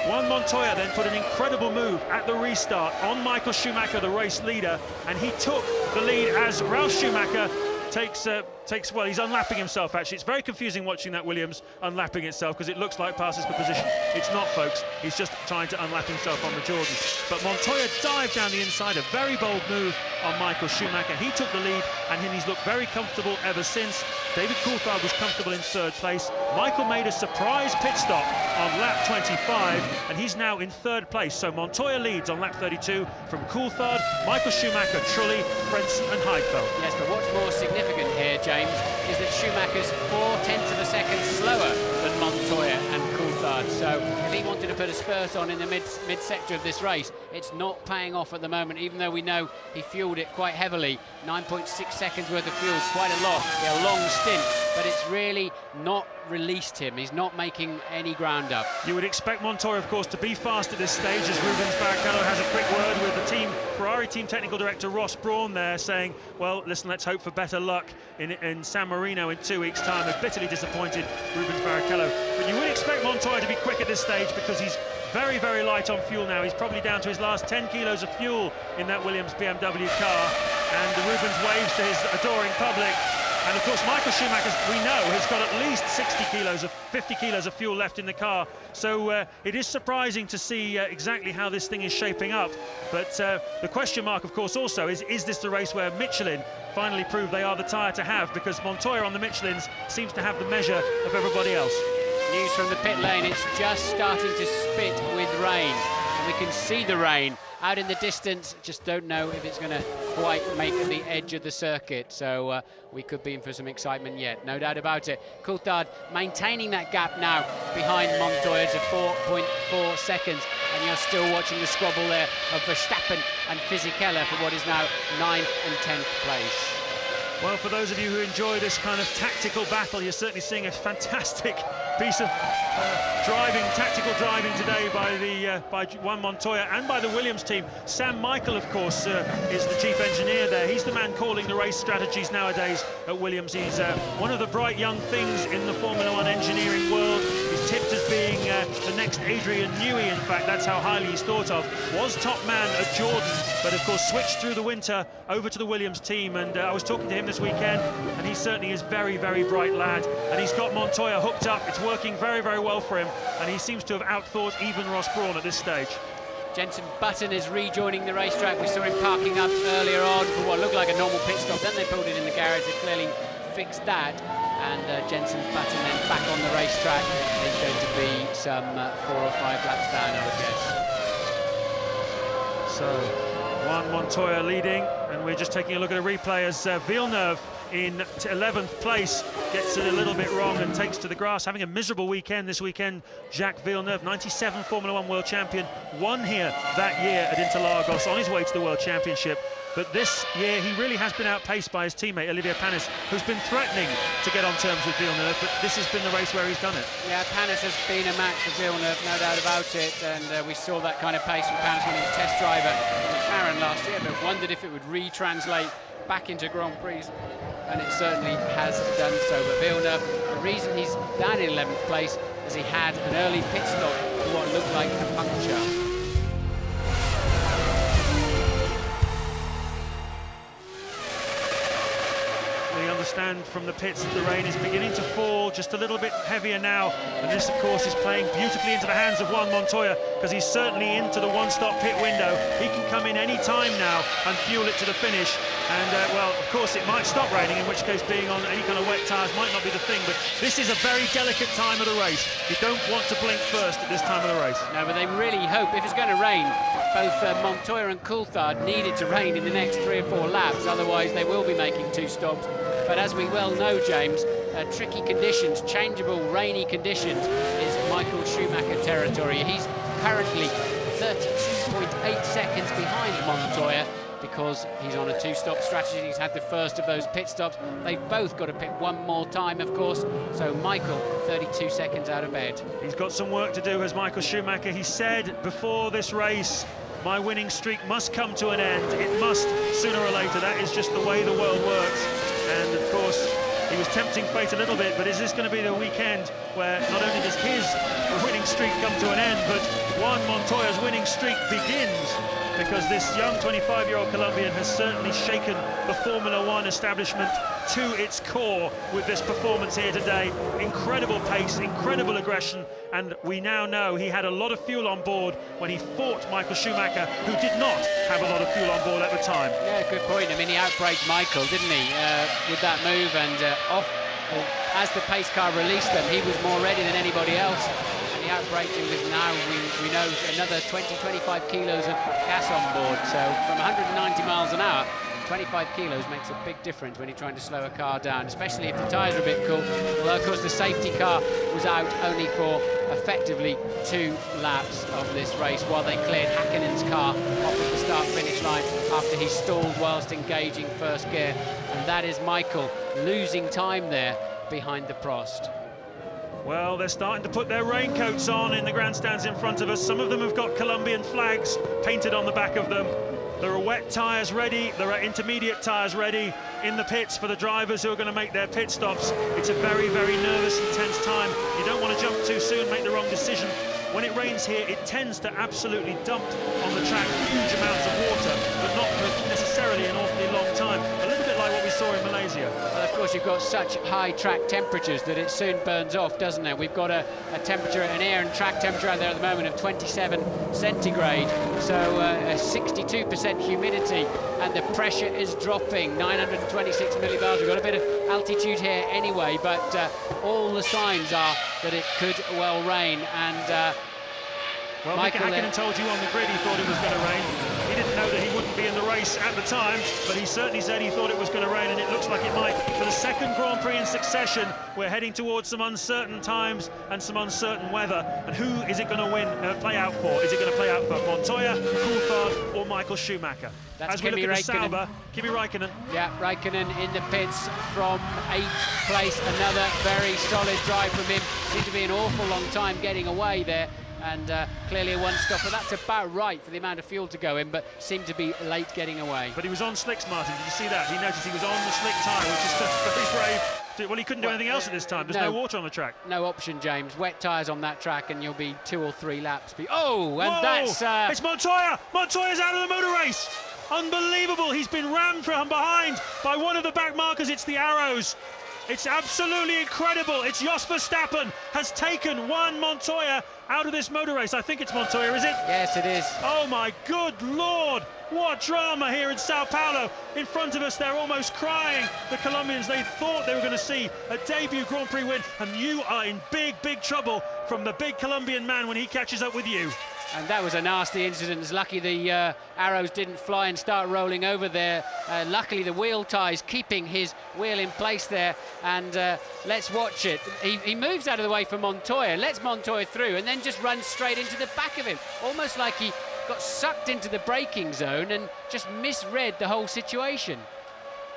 Juan Montoya then put an incredible move at the restart on Michael Schumacher, the race leader, and he took the lead as Ralf Schumacher well, he's unlapping himself, actually. It's very confusing watching that Williams unlapping itself, because it looks like passes for position. It's not, folks. He's just trying to unlap himself on the Jordan. But Montoya dived down the inside, a very bold move on Michael Schumacher. He took the lead, and he's looked very comfortable ever since. David Coulthard was comfortable in 3rd place. Michael made a surprise pit stop on lap 25, and he's now in 3rd place. So Montoya leads on lap 32 from Coulthard, Michael Schumacher, Trulli, Frentzen and Heidfeld. Yes, but what's more significant here, James, is that Schumacher's 0.4 of a second slower than Montoya and Coulthard. So if he wanted to put a spurt on in the mid-sector of this race, it's not paying off at the moment, even though we know he fueled it quite heavily. 9.6 seconds worth of fuel, quite a lot. A long stint. but it's really not released him. He's not making any ground up. You would expect Montoya, of course, to be fast at this stage, as Rubens Barrichello has a quick word with the Ferrari team technical director Ross Brawn there, saying, well, listen, let's hope for better luck in San Marino in 2 weeks' time. A bitterly disappointed Rubens Barrichello. But you would expect Montoya to be quick at this stage because he's very, very light on fuel now. He's probably down to his last 10 kilos of fuel in that Williams BMW car. And Rubens waves to his adoring public. And of course, Michael Schumacher, we know, has got at least 50 kilos of fuel left in the car. So it is surprising to see exactly how this thing is shaping up. But the question mark, of course, also is this the race where Michelin finally prove they are the tyre to have? Because Montoya on the Michelins seems to have the measure of everybody else. News from the pit lane, it's just starting to spit with rain. And we can see the rain out in the distance, just don't know if it's going to quite make the edge of the circuit. So we could be in for some excitement yet, no doubt about it. Coulthard maintaining that gap now behind Montoya to 4.4 seconds. And you're still watching the squabble there of Verstappen and Fisichella for what is now 9th and 10th place. Well, for those of you who enjoy this kind of tactical battle, you're certainly seeing a fantastic piece of tactical driving today by Juan Montoya and by the Williams team. Sam Michael, of course, is the chief engineer there. He's the man calling the race strategies nowadays at Williams. He's one of the bright young things in the Formula One engineering world. He's tipped as being the next Adrian Newey, in fact, that's how highly he's thought of. Was top man at Jordan, but of course switched through the winter over to the Williams team. And I was talking to him this weekend, and he certainly is very, very bright lad. And he's got Montoya hooked up. It's working very, very well for him, and he seems to have outthought even Ross Brawn at this stage. Jenson Button is rejoining the racetrack. We saw him parking up earlier on for what looked like a normal pit stop. Then they pulled it in the garage. They clearly fixed that. And Jenson Button then back on the racetrack. There's going to be some 4 or 5 laps down, I would guess. So, Juan Montoya leading, and we're just taking a look at a replay as Villeneuve in 11th place gets it a little bit wrong and takes to the grass, having a miserable weekend this weekend. Jacques Villeneuve, 97 Formula One world champion, won here that year at Interlagos on his way to the World Championship. But this year he really has been outpaced by his teammate Olivier Panis, who's been threatening to get on terms with Villeneuve, but this has been the race where he's done it. Yeah, Panis has been a match for Villeneuve, no doubt about it, and we saw that kind of pace from Panis when he was test driver in McLaren last year, but wondered if it would retranslate back into Grand Prix, and it certainly has done so. But Villeneuve, the reason he's down in 11th place is he had an early pit stop for what looked like a puncture. We understand from the pits that the rain is beginning to fall just a little bit heavier now, and this of course is playing beautifully into the hands of Juan Montoya, because he's certainly into the one-stop pit window. He can come in any time now and fuel it to the finish, and well, of course it might stop raining, in which case being on any kind of wet tyres might not be the thing, but this is a very delicate time of the race. You don't want to blink first at this time of the race. No, but they really hope, if it's going to rain, both Montoya and Coulthard need it to rain in the next 3 or 4 laps, otherwise they will be making 2 stops. But as we well know, James, tricky conditions, changeable, rainy conditions is Michael Schumacher territory. He's currently 32.8 seconds behind Montoya because he's on a 2-stop strategy. He's had the first of those pit stops. They've both got to pit one more time, of course. So Michael, 32 seconds out of bed. He's got some work to do, as Michael Schumacher. He said before this race, my winning streak must come to an end. It must, sooner or later. That is just the way the world works. And of course, he was tempting fate a little bit, but is this going to be the weekend where not only does his winning streak come to an end, but Juan Montoya's winning streak begins? Because this young 25-year-old Colombian has certainly shaken the Formula One establishment to its core with this performance here today. Incredible pace, incredible aggression, and we now know he had a lot of fuel on board when he fought Michael Schumacher, who did not have a lot of fuel on board at the time. Yeah, good point. I mean, he outbraked Michael, didn't he, with that move, and as the pace car released them, he was more ready than anybody else. Outbraked him with now we know another 20-25 kilos of gas on board, so from 190 miles an hour 25 kilos makes a big difference when you're trying to slow a car down, especially if the tyres are a bit cool. Although of course the safety car was out only for effectively 2 laps of this race while they cleared Häkkinen's car off of the start finish line after he stalled whilst engaging first gear, and that is Michael losing time there behind the Prost. Well, they're starting to put their raincoats on in the grandstands in front of us. Some of them have got Colombian flags painted on the back of them. There are wet tyres ready, there are intermediate tyres ready in the pits for the drivers who are going to make their pit stops. It's a very, very nervous, intense time. You don't want to jump too soon, make the wrong decision. When it rains here, it tends to absolutely dump on the track huge amounts of water, but not for necessarily an awfully long time. A little bit like what we saw in Malaysia. Well, of course, you've got such high track temperatures that it soon burns off, doesn't it? We've got a temperature, an air and track temperature out there at the moment of 27 centigrade, so 62% humidity, and the pressure is dropping, 926 millibars. We've got a bit of altitude here anyway, but all the signs are that it could well rain. And well, Mika Häkkinen told you on the grid he thought it was going to rain. He didn't know that he wouldn't be in the race at the time, but he certainly said he thought it was going to rain, and it looks like it might. For the second Grand Prix in succession, we're heading towards some uncertain times and some uncertain weather. And who is it going to play out for? Is it going to play out for Montoya, Coulthard, or Michael Schumacher? That's As we look at the Sauber, Kimi Räikkönen. Yeah, Räikkönen in the pits from 8th place. Another very solid drive from him. Seemed to be an awful long time getting away there, and clearly a one-stopper. That's about right for the amount of fuel to go in, but seemed to be late getting away. But he was on slicks, Martin. Did you see that? He noticed he was on the slick tyre, which is very brave. Well, he couldn't do anything else at this time. There's no water on the track. No option, James. Wet tyres on that track, and you'll be 2 or 3 laps. Oh, and whoa, that's... it's Montoya! Montoya's out of the motor race! Unbelievable! He's been rammed from behind by one of the back markers. It's the Arrows. It's absolutely incredible. It's Jos Verstappen has taken Juan Montoya out of this motor race. I think it's Montoya, is it? Yes, it is. Oh my good Lord! What drama here in Sao Paulo. In front of us, they're almost crying. The Colombians, they thought they were going to see a debut Grand Prix win, and you are in big, big trouble from the big Colombian man when he catches up with you. And that was a nasty incident. It's lucky the Arrows didn't fly and start rolling over there. Luckily, the wheel ties keeping his wheel in place there. And let's watch it. He moves out of the way for Montoya, lets Montoya through, and then just runs straight into the back of him. Almost like he got sucked into the braking zone and just misread the whole situation.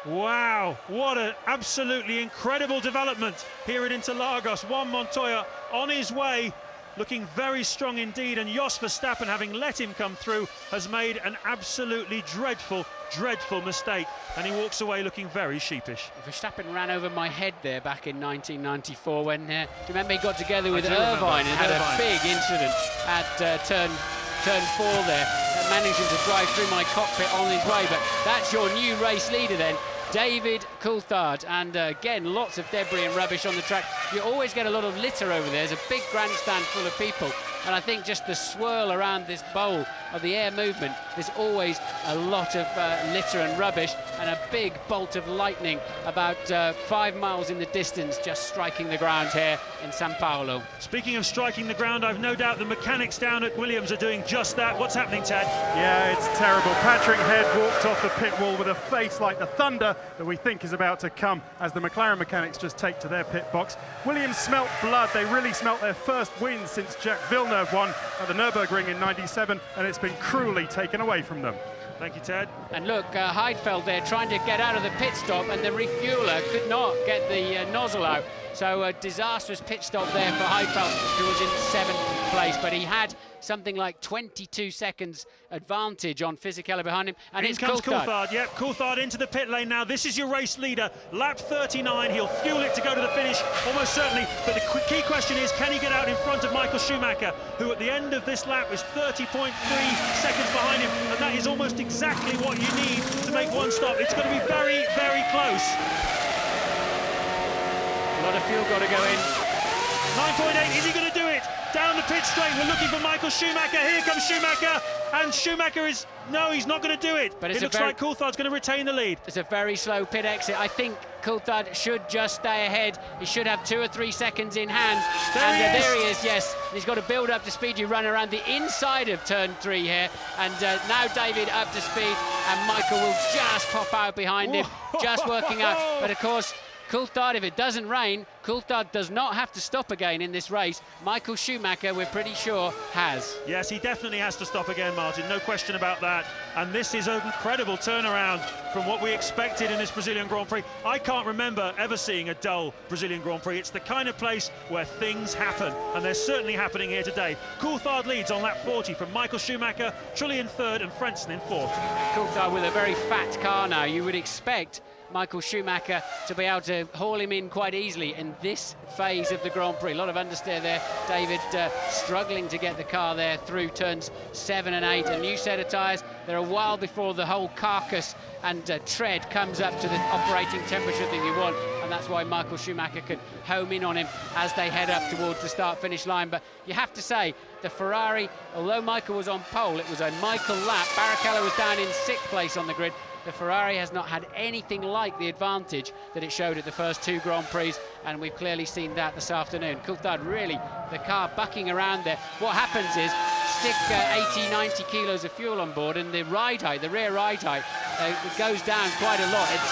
Wow, what an absolutely incredible development here at Interlagos. Juan Montoya on his way, looking very strong indeed, and Jos Verstappen, having let him come through, has made an absolutely dreadful, dreadful mistake, and he walks away looking very sheepish. Verstappen ran over my head there back in 1994 when, do you remember, he got together with Irvine and had a big incident at turn 4 there, managing to drive through my cockpit on his way. But that's your new race leader then, David Coulthard, and again, lots of debris and rubbish on the track. You always get a lot of litter over there. There's a big grandstand full of people, and I think just the swirl around this bowl of the air movement, there's always a lot of litter and rubbish, and a big bolt of lightning about 5 miles in the distance, just striking the ground here in Sao Paulo. Speaking of striking the ground, I've no doubt the mechanics down at Williams are doing just that. What's happening, Ted? Yeah, it's terrible. Patrick Head walked off the pit wall with a face like the thunder that we think is about to come as the McLaren mechanics just take to their pit box. Williams smelt blood. They really smelt their first win since Jacques Villeneuve won at the Nürburgring in '97, and it's been cruelly taken away from them. Thank you, Ted. And look, Heidfeld there trying to get out of the pit stop, and the refueler could not get the nozzle out. So a disastrous pit stop there for Heidfeld, who was in 7th place, but he had something like 22 seconds advantage on Fisichella behind him. And in comes Coulthard. Yep, Coulthard into the pit lane now. This is your race leader, lap 39. He'll fuel it to go to the finish, almost certainly. But the key question is, can he get out in front of Michael Schumacher, who at the end of this lap is 30.3 seconds behind him, and that is almost exactly what you need to make one stop. It's going to be very, very close. A lot of fuel got to go in. 9.8, is he going to do it? Down the pit straight, we're looking for Michael Schumacher. Here comes Schumacher, and Schumacher is... No, he's not going to do it. But it looks like Coulthard's going to retain the lead. It's a very slow pit exit. I think Coulthard should just stay ahead. He should have 2 or 3 seconds in hand. There he is, yes. He's got to build up to speed. You run around the inside of turn 3 here. And now David up to speed, and Michael will just pop out behind him, just working out. But of course, Coulthard, if it doesn't rain, Coulthard does not have to stop again in this race. Michael Schumacher, we're pretty sure, has. Yes, he definitely has to stop again, Martin, no question about that. And this is an incredible turnaround from what we expected in this Brazilian Grand Prix. I can't remember ever seeing a dull Brazilian Grand Prix. It's the kind of place where things happen, and they're certainly happening here today. Coulthard leads on lap 40 from Michael Schumacher, Trulli in third and Frentzen in fourth. Coulthard with a very fat car now. You would expect Michael Schumacher to be able to haul him in quite easily in this phase of the Grand Prix. A lot of understeer there. David struggling to get the car there through turns 7 and 8. A new set of tyres. They're a while before the whole carcass and tread comes up to the operating temperature that you want, and that's why Michael Schumacher could home in on him as they head up towards the start-finish line. But you have to say, the Ferrari, although Michael was on pole, it was a Michael lap. Barrichello was down in 6th place on the grid. The Ferrari has not had anything like the advantage that it showed at the first 2 Grand Prix, and we've clearly seen that this afternoon. Coulthard really, the car bucking around there. What happens is, stick 80, 90 kilos of fuel on board, and the ride height, the rear ride height, it goes down quite a lot. It's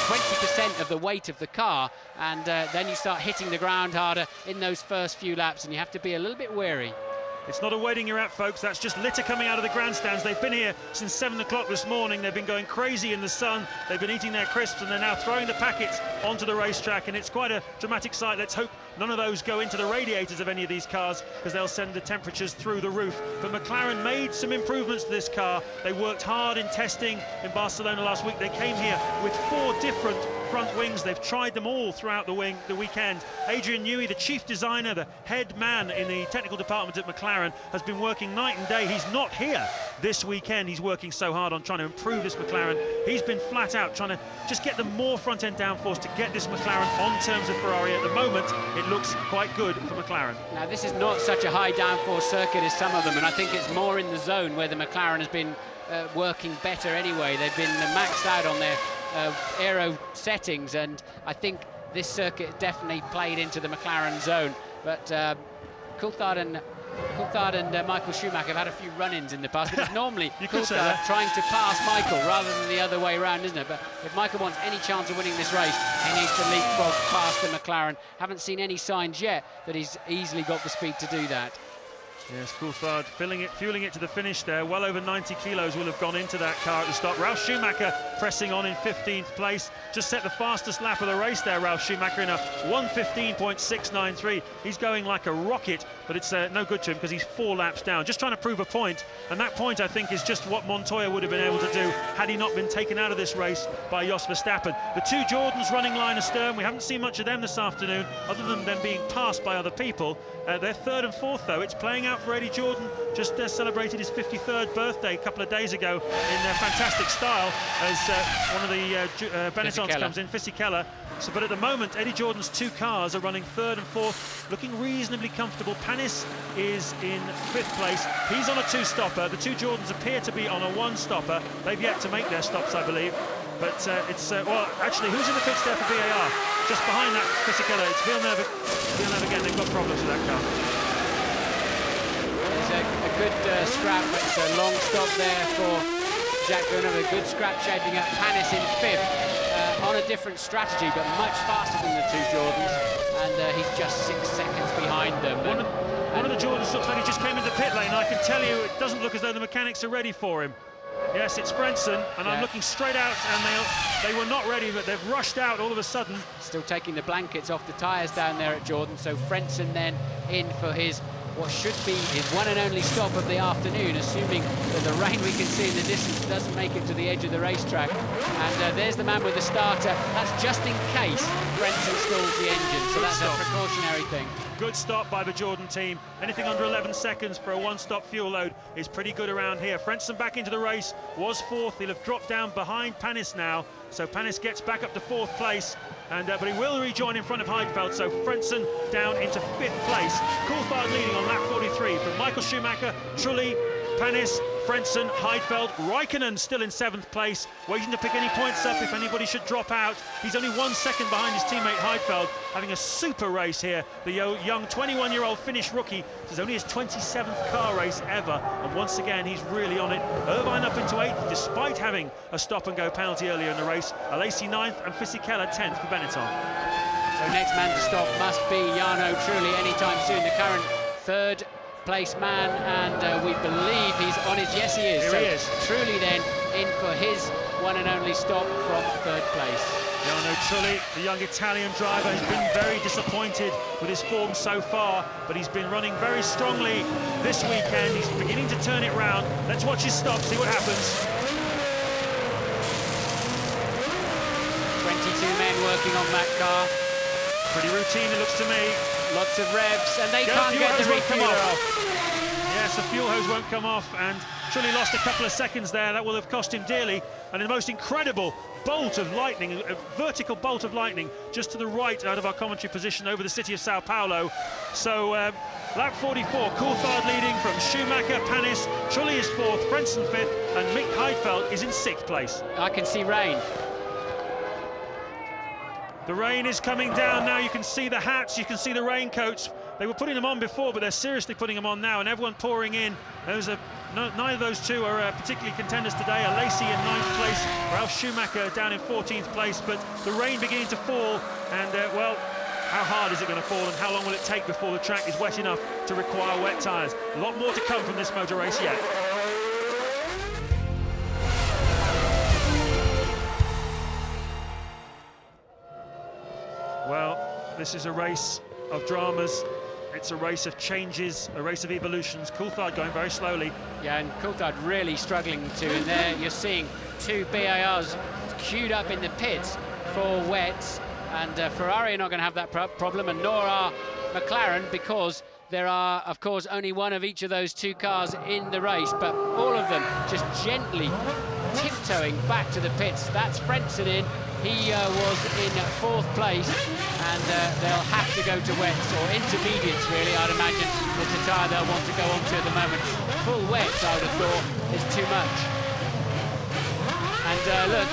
20% of the weight of the car, and then you start hitting the ground harder in those first few laps, and you have to be a little bit wary. It's not a waiting you're at, folks. That's just litter coming out of the grandstands. They've been here since 7 o'clock this morning. They've been going crazy in the sun. They've been eating their crisps, and they're now throwing the packets onto the racetrack, and it's quite a dramatic sight. Let's hope none of those go into the radiators of any of these cars, because they'll send the temperatures through the roof. But McLaren made some improvements to this car. They worked hard in testing in Barcelona last week. They came here with 4 different front wings. They've tried them all throughout the weekend. Adrian Newey, the chief designer, the head man in the technical department at McLaren, has been working night and day. He's not here this weekend. He's working so hard on trying to improve this McLaren. He's been flat out trying to just get them more front-end downforce to get this McLaren on terms of Ferrari. At the moment, it looks quite good for McLaren. Now, this is not such a high downforce circuit as some of them, and I think it's more in the zone where the McLaren has been working better anyway. They've been maxed out on their aero settings, and I think this circuit definitely played into the McLaren zone. But Coulthard and Michael Schumacher have had a few run-ins in the past, but it's normally Coulthard trying to pass Michael rather than the other way around, isn't it? But if Michael wants any chance of winning this race, he needs to leapfrog past the McLaren. Haven't seen any signs yet that he's easily got the speed to do that. Yes, Coulthard fueling it to the finish there. Well over 90 kilos will have gone into that car at the stop. Ralf Schumacher pressing on in 15th place. Just set the fastest lap of the race there, Ralf Schumacher, in a 1:15.693. He's going like a rocket, but it's no good to him because he's 4 laps down. Just trying to prove a point, and that point, I think, is just what Montoya would have been able to do had he not been taken out of this race by Jos Verstappen. The 2 Jordans running line astern, we haven't seen much of them this afternoon, other than them being passed by other people. They're 3rd and 4th, though. It's playing out for Eddie Jordan. Just celebrated his 53rd birthday a couple of days ago in fantastic style as one of the Benettons comes in, Fisichella. So, but at the moment, Eddie Jordan's 2 cars are running 3rd and 4th, looking reasonably comfortable. Panis is in 5th place. He's on a 2-stopper. The 2 Jordans appear to be on a 1-stopper. They've yet to make their stops, I believe. But it's, well, actually, who's in the pits there for BAR? Just behind that Fisichella, it's Villeneuve again. They've got problems with that car. There's a good scrap, but it's a long stop there for Jacques Villeneuve. A good scrap shaping up. Panis in 5th, on a different strategy, but much faster than the 2 Jordans, and he's just 6 seconds behind them. One of the Jordans looks like he just came into pit lane. I can tell you, it doesn't look as though the mechanics are ready for him. Yes, it's Frentzen, and I'm looking straight out, and they were not ready, but they've rushed out all of a sudden. Still taking the blankets off the tyres down there at Jordan, so Frentzen then in for his what should be his one and only stop of the afternoon, assuming that the rain we can see in the distance doesn't make it to the edge of the racetrack. And there's the man with the starter. That's just in case Frentzen stalls the engine, so that's a precautionary thing. Good stop by the Jordan team. Anything under 11 seconds for a 1-stop fuel load is pretty good around here. Frentzen back into the race, was 4th. He'll have dropped down behind Panis now. So Panis gets back up to 4th place, and but he will rejoin in front of Heidfeld. So Frentzen down into 5th place. Coulthard leading on lap 43 from Michael Schumacher, Trulli, Panis, Frentzen, Heidfeld, Raikkonen still in 7th place, waiting to pick any points up if anybody should drop out. He's only 1 second behind his teammate Heidfeld, having a super race here. The young 21-year-old Finnish rookie. This is only his 27th car race ever, and once again he's really on it. Irvine up into 8th, despite having a stop-and-go penalty earlier in the race. Alesi 9th and Fisichella 10th for Benetton. So next man to stop must be Jarno Trulli anytime soon, the current 3rd place man, and we believe he's on his, yes he is. Here he is. Trulli then in for his one and only stop from 3rd place. Jarno Trulli, the young Italian driver, has been very disappointed with his form so far, but he's been running very strongly this weekend. He's beginning to turn it round. Let's watch his stop, see what happens. 22 men working on that car. Pretty routine, it looks to me. Lots of revs, and they Yeah, can't get the fuel hose won't come refueler off. off. Yes, the fuel hose won't come off, and Trulli lost a couple of seconds there. That will have cost him dearly. And the most incredible bolt of lightning, a vertical bolt of lightning, just to the right out of our commentary position over the city of Sao Paulo. So, lap 44, Coulthard leading from Schumacher, Panis. Trulli is 4th, Frentzen 5th, and Mick Heidfeld is in 6th place. I can see rain. The rain is coming down now. You can see the hats, you can see the raincoats. They were putting them on before, but they're seriously putting them on now, and everyone pouring in. Neither of those two are particularly contenders today. Alesi in 9th place, Ralf Schumacher down in 14th place, but the rain beginning to fall, and well, how hard is it going to fall, and how long will it take before the track is wet enough to require wet tyres? A lot more to come from this motor race yet. Well, this is a race of dramas. It's a race of changes, a race of evolutions. Coulthard going very slowly. Yeah, and Coulthard really struggling too. And there you're seeing 2 BARs queued up in the pits for wets. And Ferrari are not going to have that problem, and nor are McLaren, because there are, of course, only one of each of those 2 cars in the race, but all of them just gently tiptoeing back to the pits. That's Frentzen in. He was in 4th place, and they'll have to go to wets, or intermediates really, I'd imagine. It's a tyre they'll want to go on to at the moment. Full wets, I would have thought, is too much. And look,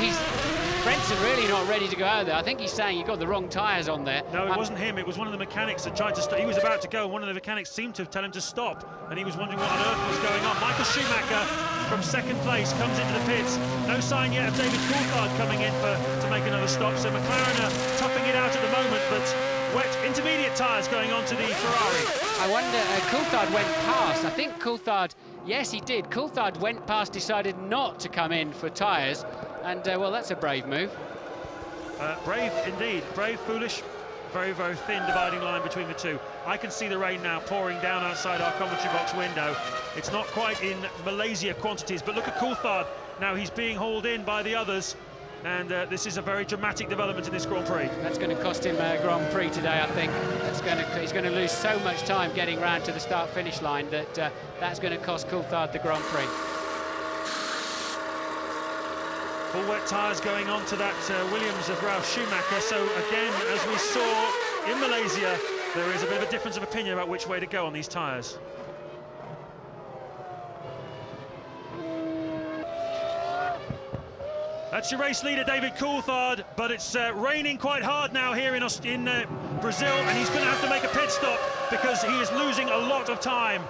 Frentzen really not ready to go out there. I think he's saying he got the wrong tyres on there. No, it wasn't him. It was one of the mechanics that tried to stop. He was about to go, and one of the mechanics seemed to tell him to stop, and he was wondering what on earth was going on. Michael Schumacher from 2nd place comes into the pits. No sign yet of David Coulthard coming in to make another stop, so McLaren are toughing it out at the moment, but wet intermediate tyres going on to the Ferrari. I wonder, Coulthard went past. I think Coulthard, yes he did. Coulthard went past, decided not to come in for tyres, and well, that's a brave move. Brave indeed, brave, foolish, very, very thin dividing line between the two. I can see the rain now pouring down outside our commentary box window. It's not quite in Malaysia quantities, but look at Coulthard. Now he's being hauled in by the others, and this is a very dramatic development in this Grand Prix. That's going to cost him a Grand Prix today, I think. He's going to lose so much time getting round to the start-finish line that that's going to cost Coulthard the Grand Prix. Full wet tyres going on to that Williams of Ralf Schumacher. So again, as we saw in Malaysia, there is a bit of a difference of opinion about which way to go on these tyres. That's your race leader, David Coulthard, but it's raining quite hard now here in Brazil, and he's going to have to make a pit stop because he is losing a lot of time.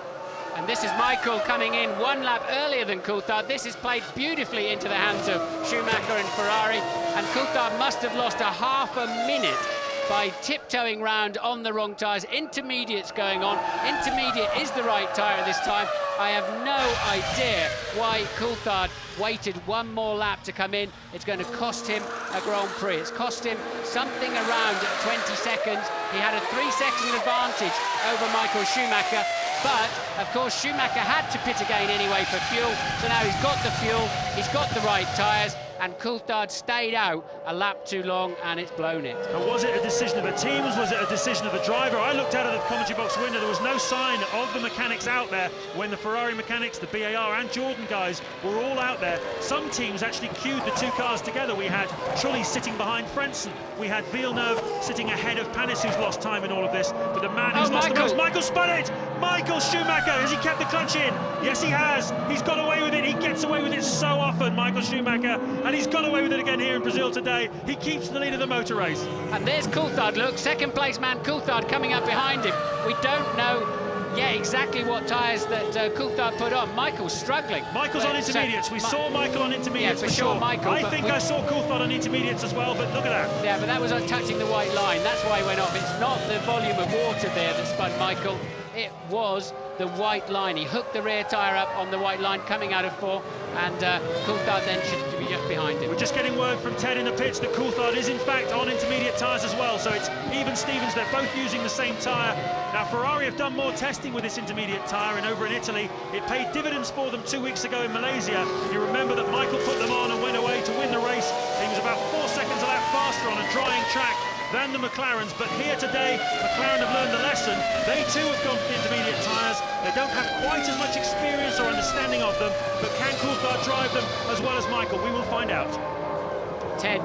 And this is Michael coming in 1 lap earlier than Coulthard. This is played beautifully into the hands of Schumacher and Ferrari, and Coulthard must have lost a half a minute by tiptoeing round on the wrong tyres. Intermediate's going on. Intermediate is the right tyre this time. I have no idea why Coulthard waited 1 more lap to come in. It's going to cost him a Grand Prix. It's cost him something around 20 seconds. He had a 3-second advantage over Michael Schumacher, but of course Schumacher had to pit again anyway for fuel, so now he's got the fuel, he's got the right tyres, and Coulthard stayed out a lap too long, and it's blown it. But was it a decision of a team? Was it a decision of a driver? I looked out of the commentary box window. There was no sign of the mechanics out there when the Ferrari mechanics, the BAR and Jordan guys were all out there. Some teams actually queued the two cars together. We had Trulli sitting behind Frentzen. We had Villeneuve sitting ahead of Panis, who's lost time in all of this. But the man who's lost the most, Michael spun it! Michael Schumacher, has he kept the clutch in? Yes, he has. He's got away with it. He gets away with it so often, Michael Schumacher. And he's got away with it again here in Brazil today. He keeps the lead of the motor race. And there's Coulthard, look, second place man Coulthard coming up behind him. We don't know yet exactly what tyres that Coulthard put on. Michael's struggling. Michael's on intermediates. We saw Michael on intermediates for sure. Michael, I think I saw Coulthard on intermediates as well, but look at that. Yeah, but that was on touching the white line. That's why he went off. It's not the volume of water there that spun Michael. It was the white line. He hooked the rear tyre up on the white line coming out of 4, and Coulthard then should be just behind him. We're just getting word from Ted in the pits that Coulthard is in fact on intermediate tyres as well, so it's even Stevens. They're both using the same tyre. Now Ferrari have done more testing with this intermediate tyre, and over in Italy it paid dividends for them 2 weeks ago in Malaysia. You remember that Michael put them on and went away to win the race. He was about 4 seconds a lap faster on a drying track than the McLarens, but here today McLaren have learned the lesson. They too have gone for the intermediate tyres. They don't have quite as much experience or understanding of them, but can Coulthard drive them as well as Michael? We will find out. Ted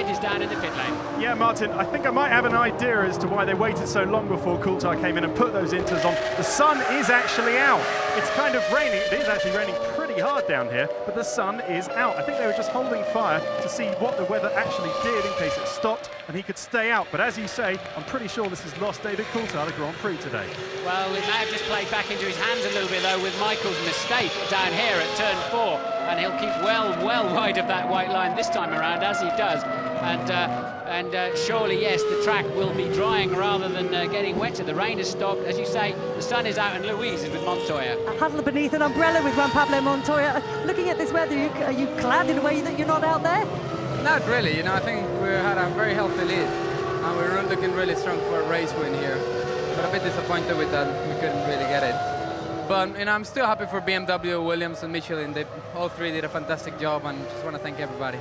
is down in the pit lane. Yeah, Martin, I think I might have an idea as to why they waited so long before Coulthard came in and put those inters on. The sun is actually out. It's kind of raining. It is actually raining pretty hard down here, but the sun is out. I think they were just holding fire to see what the weather actually did in case it stopped and he could stay out. But as you say, I'm pretty sure this has lost David Coulthard a Grand Prix today. Well, it may have just played back into his hands a little bit, though, with Michael's mistake down here at turn 4. And he'll keep well wide of that white line this time around, as he does. And surely, yes, the track will be drying rather than getting wetter. The rain has stopped. As you say, the sun is out, and Louise is with Montoya. Huddled beneath an umbrella with Juan Pablo Montoya. Looking at this weather, are you glad in a way that you're not out there? Not really, you know, I think we had a very healthy lead. And we're looking really strong for a race win here. But a bit disappointed with that, we couldn't really get it. But, you know, I'm still happy for BMW, Williams and Michelin. They all three did a fantastic job, and just want to thank everybody.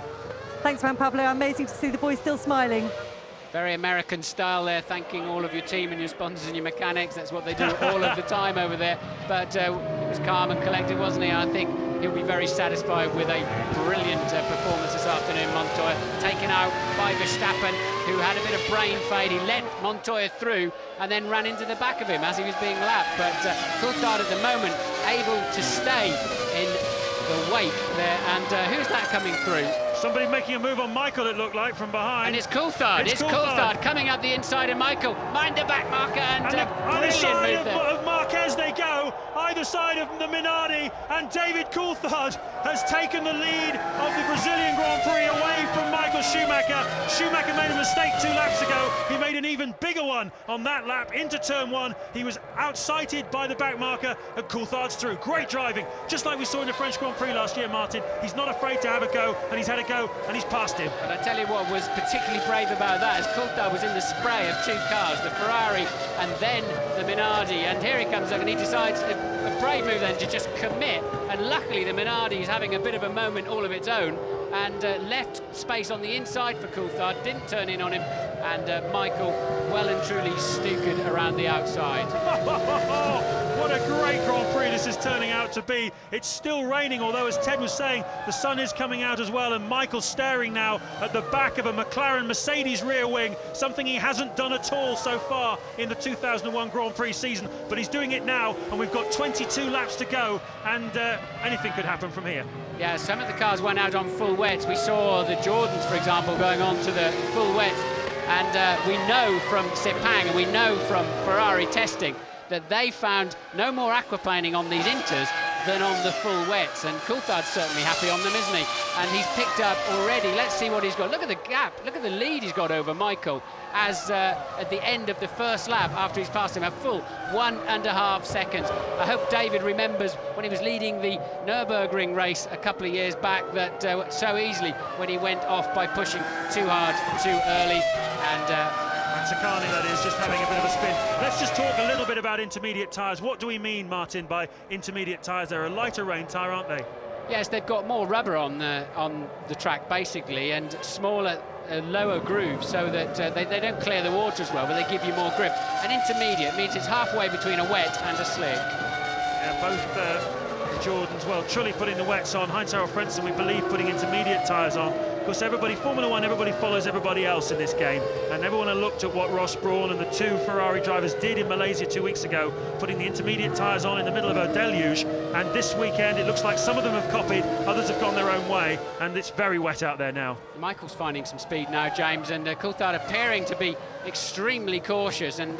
Thanks, Juan Pablo. Amazing to see the boys still smiling. Very American style there, thanking all of your team and your sponsors and your mechanics. That's what they do all of the time over there. But it was calm and collected, wasn't he? I think he'll be very satisfied with a brilliant performance this afternoon, Montoya. Taken out by Verstappen, who had a bit of brain fade. He led Montoya through and then ran into the back of him as he was being lapped. But Coulthard at the moment able to stay in the wake there. And who's that coming through? Somebody making a move on Michael, it looked like, from behind. And it's Coulthard. It's Coulthard coming up the inside of Michael. Mind the back marker, and either brilliant side move there. of Marquez they go, either side of the Minardi, and David Coulthard has taken the lead of the Brazilian Grand Prix away from Michael Schumacher. Schumacher made a mistake 2 laps ago. He made an even bigger one on that lap into turn 1. He was outsighted by the back marker, and Coulthard's through. Great driving, just like we saw in the French Grand Prix last year, Martin. He's not afraid to have a go, and he's had a go, and he's passed him. But I tell you what was particularly brave about that is Coulthard was in the spray of 2 cars, the Ferrari and then the Minardi, and here he comes up and he decides a brave move then to just commit, and luckily the Minardi is having a bit of a moment all of its own and left space on the inside for Coulthard, didn't turn in on him, and Michael well and truly snookered around the outside. What a great Grand Prix this is turning out to be. It's still raining, although as Ted was saying, the sun is coming out as well, and Michael's staring now at the back of a McLaren Mercedes rear wing, something he hasn't done at all so far in the 2001 Grand Prix season, but he's doing it now, and we've got 22 laps to go, and anything could happen from here. Yeah, some of the cars went out on full wets. We saw the Jordans, for example, going on to the full wets, and we know from Sepang and we know from Ferrari testing that they found no more aquaplaning on these inters than on the full wets, and Coulthard's certainly happy on them, isn't he? And he's picked up already. Let's see what he's got. Look at the gap, look at the lead he's got over Michael as at the end of the first lap after he's passed him, a full 1.5 seconds. I hope David remembers when he was leading the Nürburgring race a couple of years back that so easily when he went off by pushing too hard, too early, and Sakani, that is, just having a bit of a spin. Let's just talk a little bit about intermediate tyres. What do we mean, Martin, by intermediate tyres? They're a lighter rain tyre, aren't they? Yes, they've got more rubber on the track basically, and smaller, lower grooves, so that they don't clear the water as well, but they give you more grip. An intermediate means it's halfway between a wet and a slick. Yeah, both Jordans, well, Trulli putting the wets on, Heinz-Harald Frentzen, we believe, putting intermediate tyres on. Of course, everybody, Formula One, everybody follows everybody else in this game, and everyone had looked at what Ross Brawn and the two Ferrari drivers did in Malaysia 2 weeks ago, putting the intermediate tyres on in the middle of a deluge, and this weekend it looks like some of them have copied, others have gone their own way, and it's very wet out there now. Michael's finding some speed now, James, and Coulthard appearing to be extremely cautious and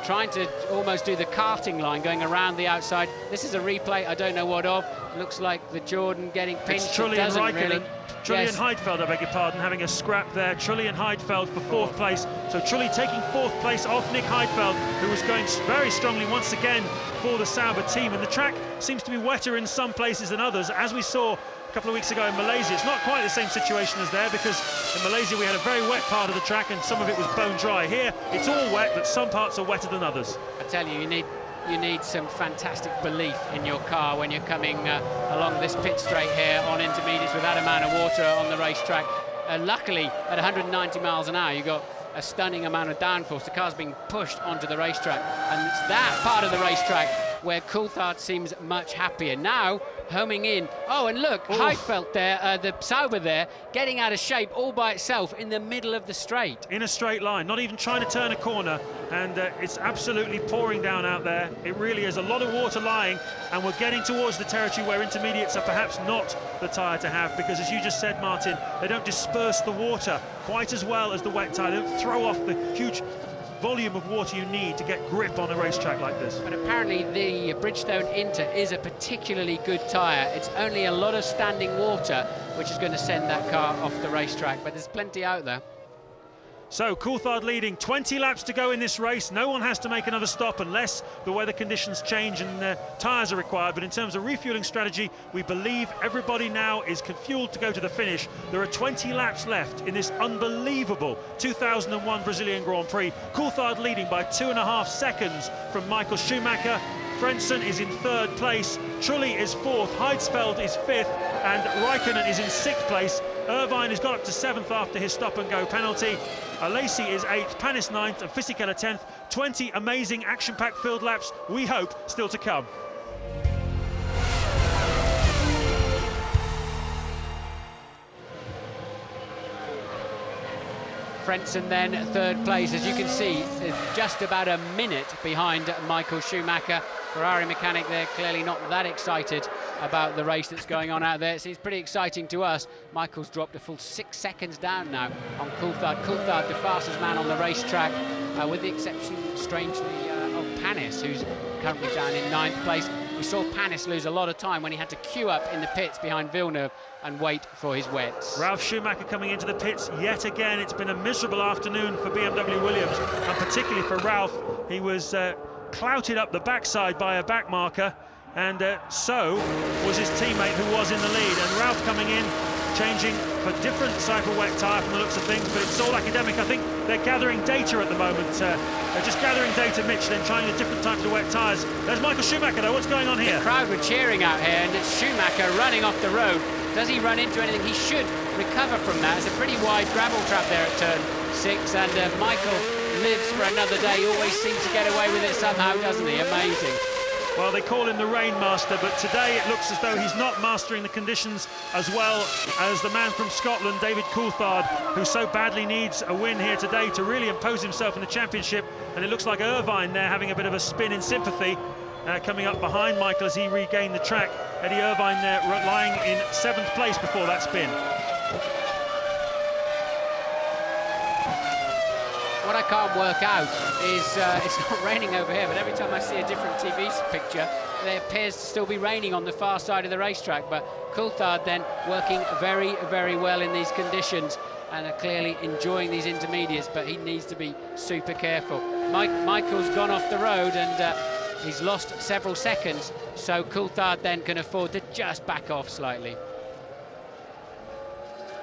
trying to almost do the karting line, going around the outside. This is a replay, I don't know what of. Looks like the Jordan getting pinched. It's Trulli and Raikkonen. Trulli Yes. and Heidfeld, I beg your pardon, having a scrap there. Trulli and Heidfeld for fourth place. So Trulli taking fourth place off Nick Heidfeld, who was going very strongly once again for the Sauber team. And the track seems to be wetter in some places than others, as we saw a couple of weeks ago in Malaysia. It's not quite the same situation as there, because in Malaysia we had a very wet part of the track and some of it was bone dry. Here it's all wet, but some parts are wetter than others. I tell you, you need some fantastic belief in your car when you're coming along this pit straight here on intermediates with that amount of water on the racetrack. Luckily, at 190 miles an hour, you got a stunning amount of downforce. The car's being pushed onto the racetrack, and it's that part of the racetrack where Coulthard seems much happier. Now, homing in. Oh, and look, Heidfeld there, the Sauber there, getting out of shape all by itself in the middle of the straight. In a straight line, not even trying to turn a corner, and it's absolutely pouring down out there. It really is a lot of water lying, and we're getting towards the territory where intermediates are perhaps not the tyre to have, because as you just said, Martin, they don't disperse the water quite as well as the wet tyre. They don't throw off the huge volume of water you need to get grip on a racetrack like this. But apparently the Bridgestone Inter is a particularly good tyre. It's only a lot of standing water which is going to send that car off the racetrack, but there's plenty out there. So Coulthard leading, 20 laps to go in this race. No one has to make another stop unless the weather conditions change and tyres are required. But in terms of refueling strategy, we believe everybody now is fueled to go to the finish. There are 20 laps left in this unbelievable 2001 Brazilian Grand Prix. Coulthard leading by 2.5 seconds from Michael Schumacher. Frentzen is in third place, Trulli is fourth, Heidfeld is fifth, and Raikkonen is in sixth place. Irvine has got up to seventh after his stop-and-go penalty. Alesi is eighth, Panis ninth, and Fisichella 10th. 20 amazing action-packed field laps, we hope, still to come. Frentzen then third place, as you can see, just about a minute behind Michael Schumacher. Ferrari mechanic there clearly not that excited about the race that's going on out there. It seems pretty exciting to us. Michael's dropped a full 6 seconds down now on Coulthard. Coulthard, the fastest man on the racetrack, with the exception, strangely, of Panis, who's currently down in 9th place. We saw Panis lose a lot of time when he had to queue up in the pits behind Villeneuve and wait for his wets. Ralf Schumacher coming into the pits yet again. It's been a miserable afternoon for BMW Williams, and particularly for Ralf. He was clouted up the backside by a back marker, and so was his teammate who was in the lead. And Ralf coming in, changing for different type of wet tyre from the looks of things, but it's all academic. I think they're gathering data at the moment. They're just gathering data, Mitch, then trying the different types of wet tyres. There's Michael Schumacher though, what's going on here? The crowd were cheering out here, and it's Schumacher running off the road. Does he run into anything? He should recover from that. It's a pretty wide gravel trap there at turn 6, and Michael lives for another day. He always seems to get away with it somehow, doesn't he? Amazing. Well, they call him the rain master, but today it looks as though he's not mastering the conditions as well as the man from Scotland, David Coulthard, who so badly needs a win here today to really impose himself in the championship. And it looks like Irvine there having a bit of a spin in sympathy, coming up behind Michael as he regained the track. Eddie Irvine there lying in 7th place before that spin. What I can't work out is it's not raining over here, but every time I see a different TV picture, there appears to still be raining on the far side of the racetrack. But Coulthard then working very, very well in these conditions and are clearly enjoying these intermediates, but he needs to be super careful. Michael's gone off the road and he's lost several seconds, so Coulthard then can afford to just back off slightly.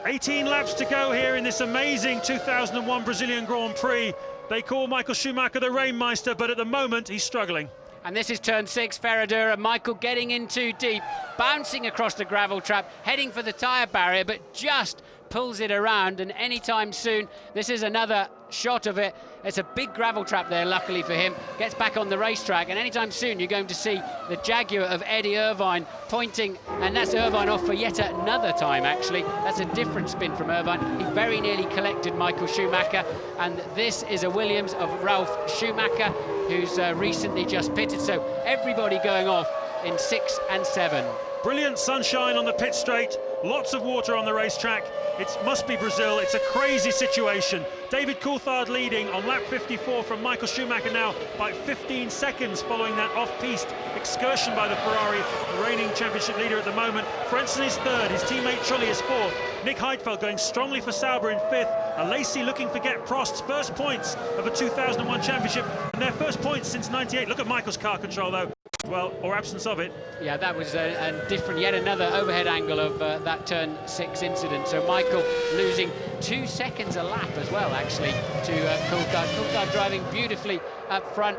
18 laps to go here in this amazing 2001 Brazilian Grand Prix. They call Michael Schumacher the Rainmeister, but at the moment he's struggling. And this is turn 6, Ferradura. Michael getting in too deep, bouncing across the gravel trap, heading for the tyre barrier, but just pulls it around, and anytime soon, this is another shot of it. It's a big gravel trap there, luckily for him. Gets back on the racetrack, and anytime soon you're going to see the Jaguar of Eddie Irvine pointing, and that's Irvine off for yet another time, actually. That's a different spin from Irvine. He very nearly collected Michael Schumacher, and this is a Williams of Ralf Schumacher, who's recently just pitted, so everybody going off in 6 and 7. Brilliant sunshine on the pit straight, lots of water on the racetrack. It must be Brazil. It's a crazy situation. David Coulthard leading on lap 54 from Michael Schumacher now by 15 seconds following that off-piste excursion by the Ferrari, the reigning championship leader at the moment. Frentzen is third, his teammate Trulli is fourth. Nick Heidfeld going strongly for Sauber in fifth. Lacey looking for Gert Prost's first points of the 2001 championship, and their first points since '98. Look at Michael's car control though. Well, or absence of it. Yeah, that was a different, yet another overhead angle of that turn 6 incident. So Michael losing 2 seconds a lap as well, actually, to Coulthard. Coulthard driving beautifully up front.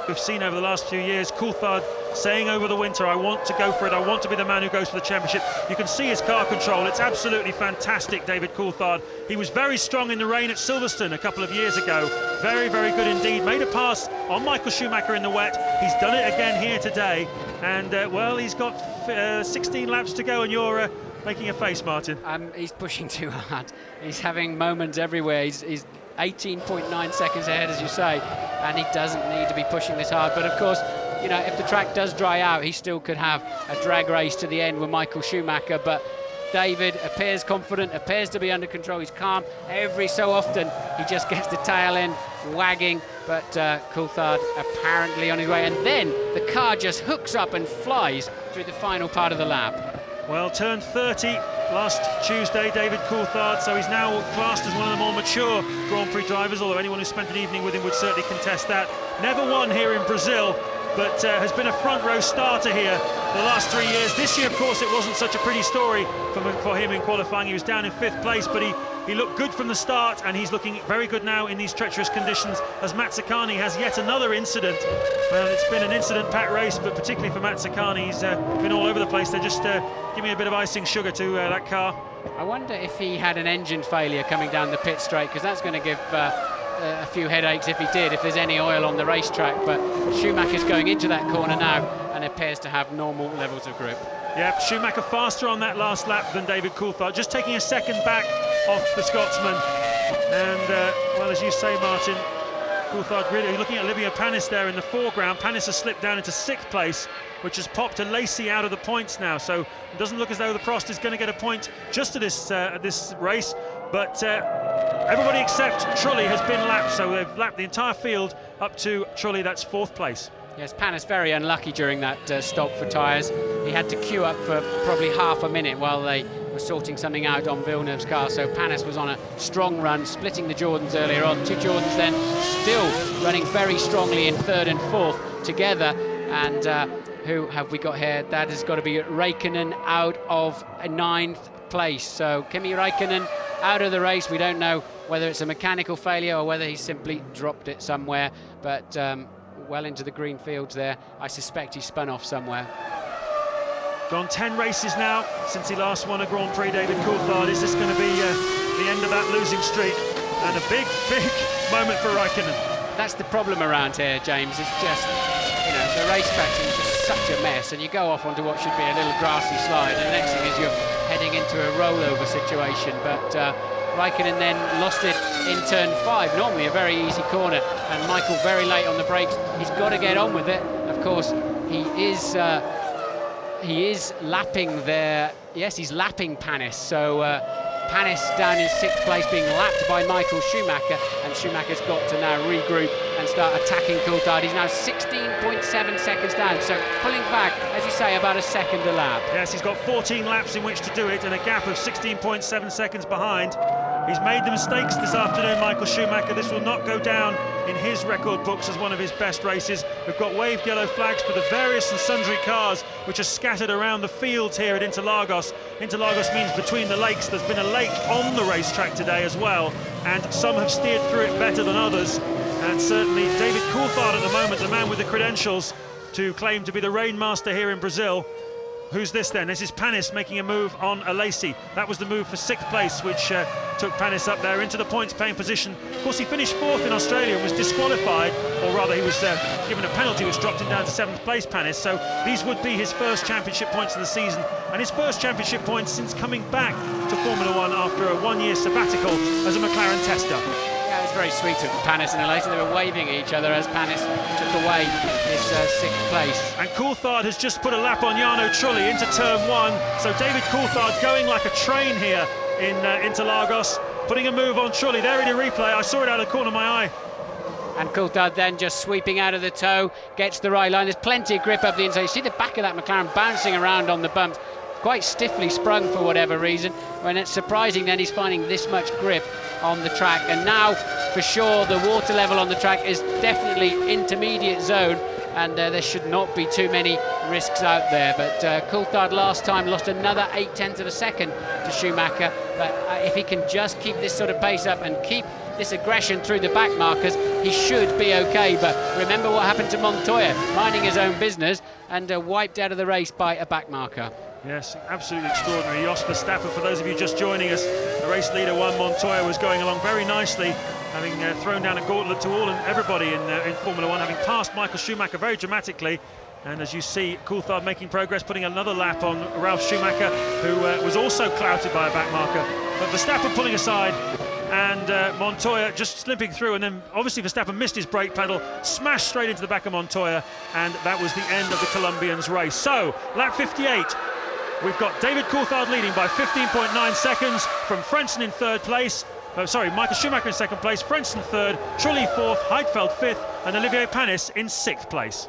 We've seen over the last few years Coulthard saying over the winter, I want to go for it, I want to be the man who goes for the championship. You can see his car control, it's absolutely fantastic, David Coulthard. He was very strong in the rain at Silverstone a couple of years ago. Very, very good indeed. Made a pass on Michael Schumacher in the wet. He's done it again here today. And, well, he's got 16 laps to go, and you're making a face, Martin. He's pushing too hard. He's having moments everywhere. He's 18.9 seconds ahead, as you say, and he doesn't need to be pushing this hard. But of course, you know, if the track does dry out, he still could have a drag race to the end with Michael Schumacher. But David appears confident, appears to be under control. He's calm. Every so often, he just gets the tail end wagging. But Coulthard apparently on his way. And then the car just hooks up and flies through the final part of the lap. Well, turned 30 last Tuesday, David Coulthard, so he's now classed as one of the more mature Grand Prix drivers, although anyone who spent an evening with him would certainly contest that. Never won here in Brazil, but has been a front row starter here the last 3 years. This year, of course, it wasn't such a pretty story for him in qualifying. He was down in 5th place, but he looked good from the start, and he's looking very good now in these treacherous conditions as Mazzacane has yet another incident. Well, it's been an incident-packed race, but particularly for Mazzacane, he's been all over the place. They're just giving a bit of icing sugar to that car. I wonder if he had an engine failure coming down the pit straight, because that's going to give a few headaches if he did, if there's any oil on the racetrack. But Schumacher's going into that corner now and appears to have normal levels of grip. Yeah, Schumacher faster on that last lap than David Coulthard, just taking a second back off the Scotsman. And, well, as you say, Martin, Coulthard really looking at Livio Panis there in the foreground. Panis has slipped down into 6th place, which has popped a Lacey out of the points now. So it doesn't look as though the Prost is going to get a point just to this race. But everybody except Trulli has been lapped, so they've lapped the entire field up to Trulli. That's 4th place. Yes, Panis very unlucky during that stop for tyres. He had to queue up for probably half a minute while they were sorting something out on Villeneuve's car. So Panis was on a strong run, splitting the Jordans earlier on. 2 Jordans then still running very strongly in 3rd and 4th together. And who have we got here? That has got to be Raikkonen out of 9th place. So Kimi Raikkonen out of the race. We don't know whether it's a mechanical failure or whether he simply dropped it somewhere. But well into the green fields there. I suspect he spun off somewhere. Gone 10 races now since he last won a Grand Prix, David Coulthard. Is this going to be the end of that losing streak? And a big, big moment for Raikkonen. That's the problem around here, James. It's just, you know, the racetrack is just such a mess, and you go off onto what should be a little grassy slide, and the next thing is you're heading into a rollover situation. But Raikkonen then lost it in turn 5, normally a very easy corner, and Michael very late on the brakes. He's got to get on with it. Of course, he is lapping there. Yes, he's lapping Panis. So Panis down in 6th place, being lapped by Michael Schumacher, and Schumacher's got to now regroup and start attacking Coulthard. He's now 16.7 seconds down, so pulling back, as you say, about a second a lap. Yes, he's got 14 laps in which to do it, and a gap of 16.7 seconds behind. He's made the mistakes this afternoon, Michael Schumacher. This will not go down in his record books as one of his best races. We've got waved yellow flags for the various and sundry cars which are scattered around the fields here at Interlagos. Interlagos means between the lakes. There's been a lake on the racetrack today as well, and some have steered through it better than others. And certainly David Coulthard at the moment, the man with the credentials to claim to be the rainmaster here in Brazil. Who's this then? This is Panis making a move on Alesi. That was the move for 6th place, which took Panis up there into the points-paying position. Of course, he finished 4th in Australia and was disqualified, or rather he was given a penalty which dropped him down to 7th place, Panis. So these would be his first championship points of the season, and his first championship points since coming back to Formula One after a one-year sabbatical as a McLaren tester. Yeah, it was very sweet of Panis and Alesi. They were waving at each other as Panis took away his 6th place. And Coulthard has just put a lap on Jarno Trulli into turn 1. So David Coulthard going like a train here in Interlagos, putting a move on Trulli. There in a replay, I saw it out of the corner of my eye. And Coulthard then just sweeping out of the toe, gets the right line. There's plenty of grip up the inside. You see the back of that McLaren bouncing around on the bumps, quite stiffly sprung for whatever reason. When it's surprising then he's finding this much grip on the track. And now, for sure, the water level on the track is definitely intermediate zone, and there should not be too many risks out there. But Coulthard last time lost another 0.8 of a second to Schumacher. But if he can just keep this sort of pace up and keep this aggression through the back markers, he should be okay. But remember what happened to Montoya, minding his own business and wiped out of the race by a back marker. Yes, absolutely extraordinary. Jos Verstappen, for those of you just joining us, the race leader Juan Montoya was going along very nicely, having thrown down a gauntlet to all and everybody in Formula One, having passed Michael Schumacher very dramatically. And as you see, Coulthard making progress, putting another lap on Ralf Schumacher, who was also clouted by a back marker. But Verstappen pulling aside, and Montoya just slipping through, and then obviously Verstappen missed his brake pedal, smashed straight into the back of Montoya, and that was the end of the Colombian's race. So, lap 58. We've got David Coulthard leading by 15.9 seconds from Frentzen in 3rd place. Michael Schumacher in 2nd place, Frentzen 3rd, Trulli 4th, Heidfeld 5th, and Olivier Panis in 6th place.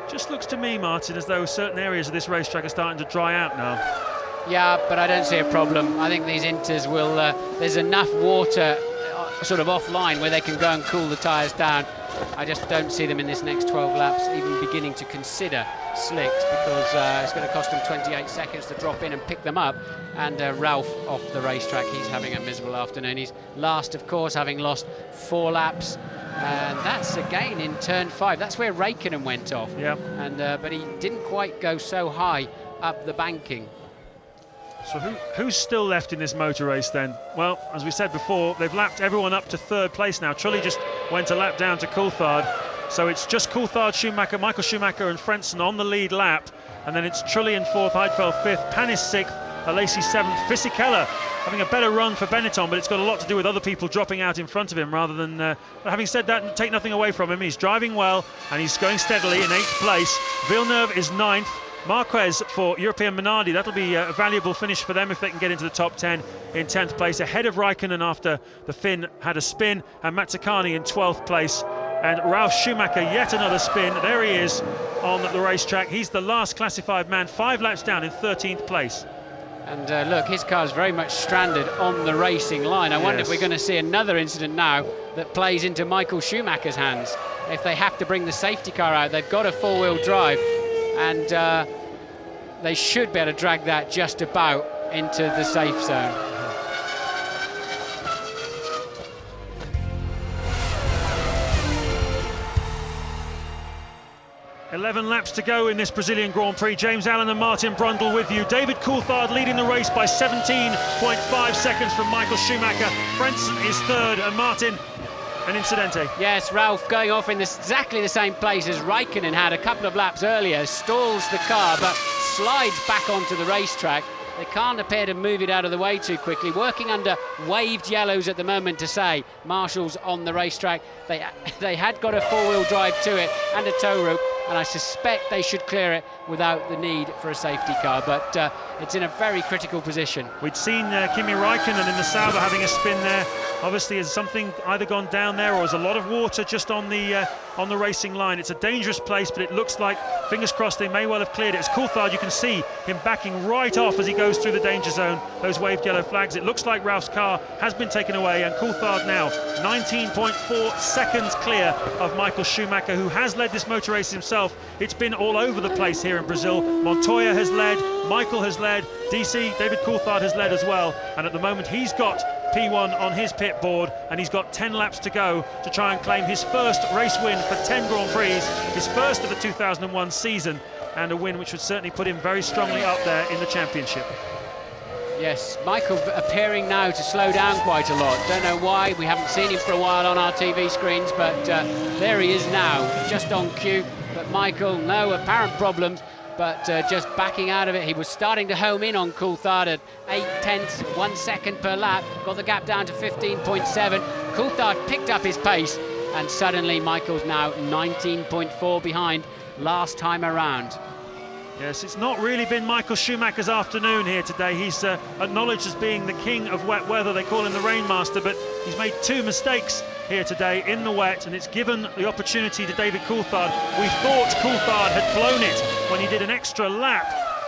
Just looks to me, Martin, as though certain areas of this racetrack are starting to dry out now. Yeah, but I don't see a problem. I think these Inters will... there's enough water sort of offline where they can go and cool the tyres down. I just don't see them in this next 12 laps even beginning to consider slicks, because it's going to cost them 28 seconds to drop in and pick them up. And Ralf off the racetrack, he's having a miserable afternoon. He's last, of course, having lost 4 laps. And that's again in turn 5. That's where Raikkonen went off. Yeah. And but he didn't quite go so high up the banking. So who's still left in this motor race then? Well, as we said before, they've lapped everyone up to 3rd place now. Trulli just went a lap down to Coulthard. So it's just Coulthard, Schumacher, Michael Schumacher and Frentzen on the lead lap. And then it's Trulli in 4th, Heidfeld 5th, Panis 6th, Alesi 7th, Fisichella having a better run for Benetton, but it's got a lot to do with other people dropping out in front of him rather than... but having said that, take nothing away from him. He's driving well and he's going steadily in 8th place. Villeneuve is 9th. Marquez for European Minardi, that'll be a valuable finish for them if they can get into the top 10 in 10th place, ahead of Raikkonen after the Finn had a spin, and Mazzacani in 12th place. And Ralf Schumacher, yet another spin. There he is on the racetrack. He's the last classified man, 5 laps down in 13th place. And look, his car's very much stranded on the racing line. I wonder if we're going to see another incident now that plays into Michael Schumacher's hands. If they have to bring the safety car out, they've got a 4-wheel drive, and they should be able to drag that just about into the safe zone. "11 laps to go in this Brazilian Grand Prix. James Allen and Martin Brundle with you. David Coulthard leading the race by 17.5 seconds from Michael Schumacher. Frentzen is 3rd, and Martin, an incidente. Yes, Ralf going off in exactly the same place as Raikkonen had a couple of laps earlier, stalls the car but slides back onto the racetrack. They can't appear to move it out of the way too quickly. Working under waved yellows at the moment to say Marshall's on the racetrack. They had got a 4-wheel drive to it and a tow rope, and I suspect they should clear it without the need for a safety car, but it's in a very critical position. We'd seen Kimi Raikkonen in the Sauber having a spin there. Obviously, has something either gone down there or there's a lot of water just on the racing line. It's a dangerous place, but it looks like, fingers crossed, they may well have cleared it. As Coulthard, you can see him backing right off as he goes through the danger zone, those waved yellow flags. It looks like Ralph's car has been taken away, and Coulthard now 19.4 seconds clear of Michael Schumacher, who has led this motor race himself. It's been all over the place here in Brazil. Montoya has led, Michael has led, DC, David Coulthard has led as well, and at the moment he's got P1 on his pit board, and he's got 10 laps to go to try and claim his first race win for 10 Grand Prix, his first of the 2001 season, and a win which would certainly put him very strongly up there in the championship. Yes, Michael appearing now to slow down quite a lot. Don't know why, we haven't seen him for a while on our TV screens, but there he is now, just on cue. But Michael, no apparent problems, but just backing out of it. He was starting to home in on Coulthard at 0.8, 1 second per lap, got the gap down to 15.7. Coulthard picked up his pace, and suddenly Michael's now 19.4 behind last time around. Yes, it's not really been Michael Schumacher's afternoon here today. He's acknowledged as being the king of wet weather. They call him the Rainmaster, but he's made 2 mistakes here today in the wet, and it's given the opportunity to David Coulthard. We thought Coulthard had blown it when he did an extra lap.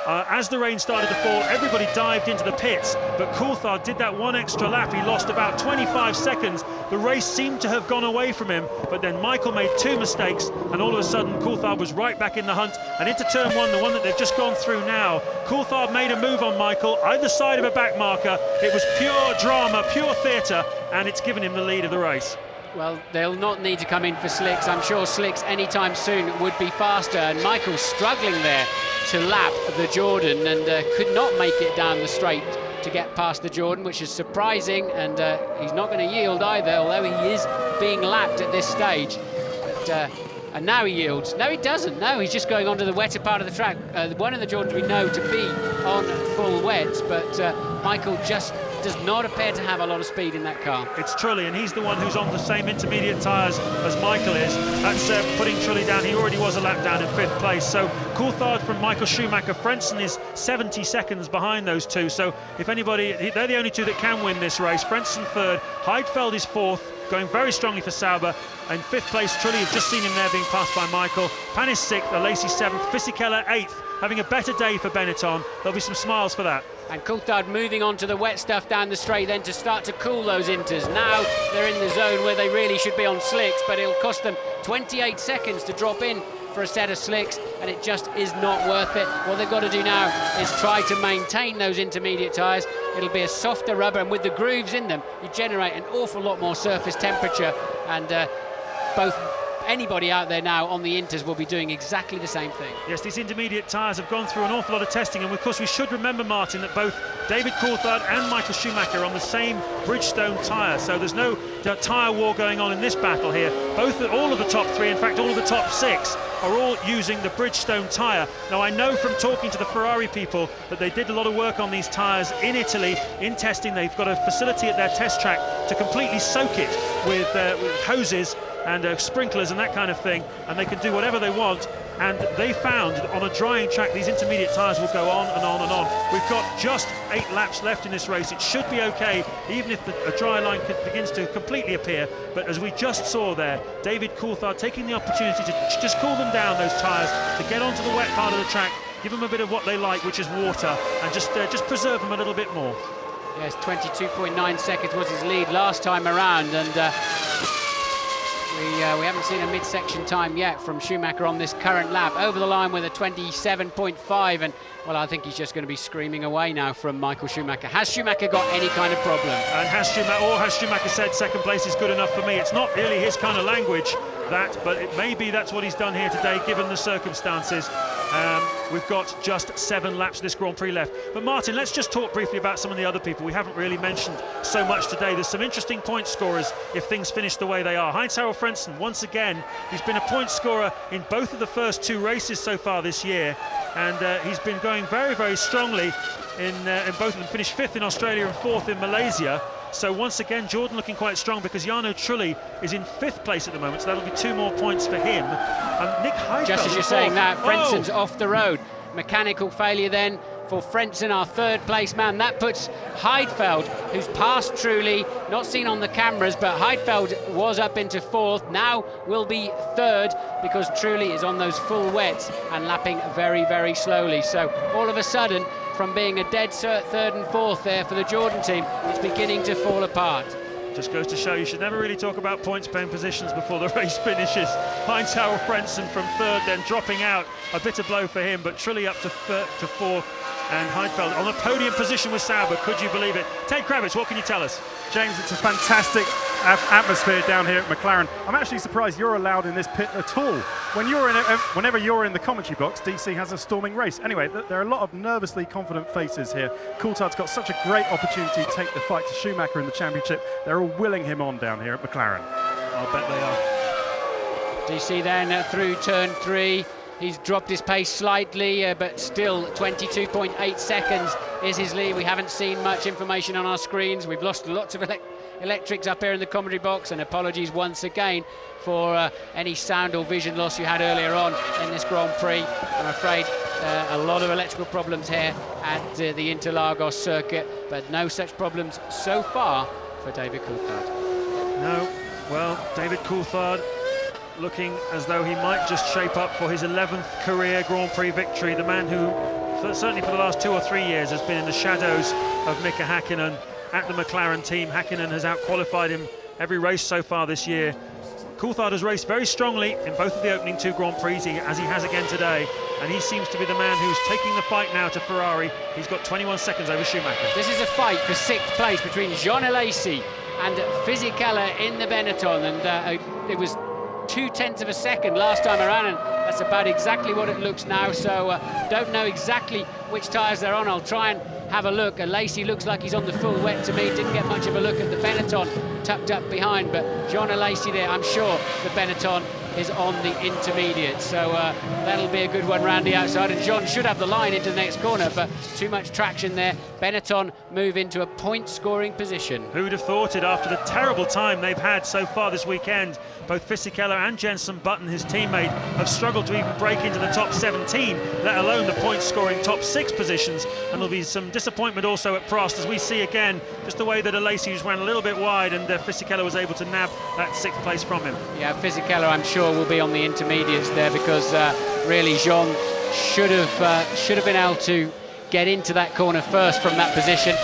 As the rain started to fall, everybody dived into the pits, but Coulthard did that 1 extra lap. He lost about 25 seconds. The race seemed to have gone away from him, but then Michael made 2 mistakes, and all of a sudden Coulthard was right back in the hunt. And into turn 1, the one that they've just gone through now, Coulthard made a move on Michael, either side of a back marker. It was pure drama, pure theatre, and it's given him the lead of the race. Well, they'll not need to come in for slicks. I'm sure slicks anytime soon would be faster, and Michael's struggling there to lap the Jordan, and could not make it down the straight to get past the Jordan, which is surprising, and he's not going to yield either, although he is being lapped at this stage. But, and now he yields. No, he doesn't. No, he's just going onto the wetter part of the track. One of the Jordans we know to be on full wets, but Michael just does not appear to have a lot of speed in that car. It's Trulli, and he's the one who's on the same intermediate tyres as Michael is. That's putting Trulli down. He already was a lap down in 5th place. So Coulthard from Michael Schumacher. Frentzen is 70 seconds behind those 2. So if anybody, they're the only 2 that can win this race. Frentzen 3rd, Heidfeld is 4th, going very strongly for Sauber. In 5th place, Trulli, you've just seen him there being passed by Michael. Panis 6th, Alesi 7th, Fisichella 8th. Having a better day for Benetton. There'll be some smiles for that. And Coulthard moving on to the wet stuff down the straight then to start to cool those inters. Now they're in the zone where they really should be on slicks, but it'll cost them 28 seconds to drop in for a set of slicks, and it just is not worth it. What they've got to do now is try to maintain those intermediate tyres. It'll be a softer rubber, and with the grooves in them, you generate an awful lot more surface temperature, and both anybody out there now on the inters will be doing exactly the same thing. Yes, these intermediate tyres have gone through an awful lot of testing, and of course we should remember, Martin, that both David Coulthard and Michael Schumacher are on the same Bridgestone tyre, so there's no tyre war going on in this battle here. All of the top 3, in fact all of the top 6, are all using the Bridgestone tyre. Now I know from talking to the Ferrari people that they did a lot of work on these tyres in Italy in testing. They've got a facility at their test track to completely soak it with hoses and sprinklers and that kind of thing, and they can do whatever they want. And they found that on a drying track these intermediate tyres will go on and on and on. We've got just 8 laps left in this race. It should be okay, even if a dry line begins to completely appear. But as we just saw there, David Coulthard taking the opportunity to just cool them down, those tyres, to get onto the wet part of the track, give them a bit of what they like, which is water, and just preserve them a little bit more. Yes, 22.9 seconds was his lead last time around, and we haven't seen a midsection time yet from Schumacher on this current lap. Over the line with a 27.5, and well, I think he's just going to be screaming away now from Michael Schumacher. Has Schumacher got any kind of problem? And has Schumacher said 2nd place is good enough for me? It's not really his kind of language, that, but maybe that's what he's done here today, given the circumstances. We've got just 7 laps of this Grand Prix left. But Martin, let's just talk briefly about some of the other people we haven't really mentioned so much today. There's some interesting point scorers if things finish the way they are. Heinz-Harald Frentzen, once again, he's been a point scorer in both of the first 2 races so far this year, and he's been going very, very strongly in both of them. Finished 5th in Australia and 4th in Malaysia. So once again, Jordan looking quite strong, because Jarno Trulli is in 5th place at the moment, so that'll be 2 more points for him. Nick Heidfeld, just as you're saying that, Frentzen's off the road. Mechanical failure then for Frentzen, our 3rd place man. That puts Heidfeld, who's passed Trulli, not seen on the cameras, but Heidfeld was up into 4th, now will be 3rd, because Trulli is on those full wets and lapping very, very slowly. So all of a sudden, from being a dead 3rd and 4th there for the Jordan team, it's beginning to fall apart. Just goes to show you should never really talk about points paying positions before the race finishes. Heinz-Harald Frentzen from 3rd, then dropping out. A bitter blow for him, but Trulli up to 4th. and Heidfeld on a podium position with Sauber. Could you believe it? Ted Kravitz, what can you tell us? James, it's a fantastic atmosphere down here at McLaren. I'm actually surprised you're allowed in this pit at all. Whenever you're in the commentary box, DC has a storming race. Anyway, there are a lot of nervously confident faces here. Coulthard's got such a great opportunity to take the fight to Schumacher in the championship. They're all willing him on down here at McLaren. I'll bet they are. DC then through turn 3. He's dropped his pace slightly, but still 22.8 seconds is his lead. We haven't seen much information on our screens. We've lost lots of electrics up here in the commentary box, and apologies once again for any sound or vision loss you had earlier on in this Grand Prix. I'm afraid a lot of electrical problems here at the Interlagos circuit, but no such problems so far for David Coulthard. No, well, David Coulthard looking as though he might just shape up for his 11th career Grand Prix victory. The man who, certainly for the last 2 or 3 years, has been in the shadows of Mika Hakkinen at the McLaren team. Hakkinen has out-qualified him every race so far this year. Coulthard has raced very strongly in both of the opening 2 Grand Prix, as he has again today, and he seems to be the man who's taking the fight now to Ferrari. He's got 21 seconds over Schumacher. This is a fight for 6th place between Jean Alesi and Fisichella in the Benetton, and it was 0.2 of a second last time around, and that's about exactly what it looks now. So don't know exactly which tyres they're on. I'll try and have a look. Alesi looks like he's on the full wet to me. Didn't get much of a look at the Benetton tucked up behind, but Jean Alesi there, I'm sure the Benetton is on the intermediate, so that'll be a good one round the outside, and Jean should have the line into the next corner, but too much traction there. Benetton move into a point scoring position. Who'd have thought it after the terrible time they've had so far this weekend? Both Fisichella and Jenson Button, his teammate, have struggled to even break into the top 17, let alone the point-scoring top 6 positions. And there'll be some disappointment also at Prost, as we see again just the way that Alesi ran a little bit wide, and Fisichella was able to nab that 6th place from him. Yeah, Fisichella, I'm sure, will be on the intermediates there, because really Jean should have been able to get into that corner first from that position.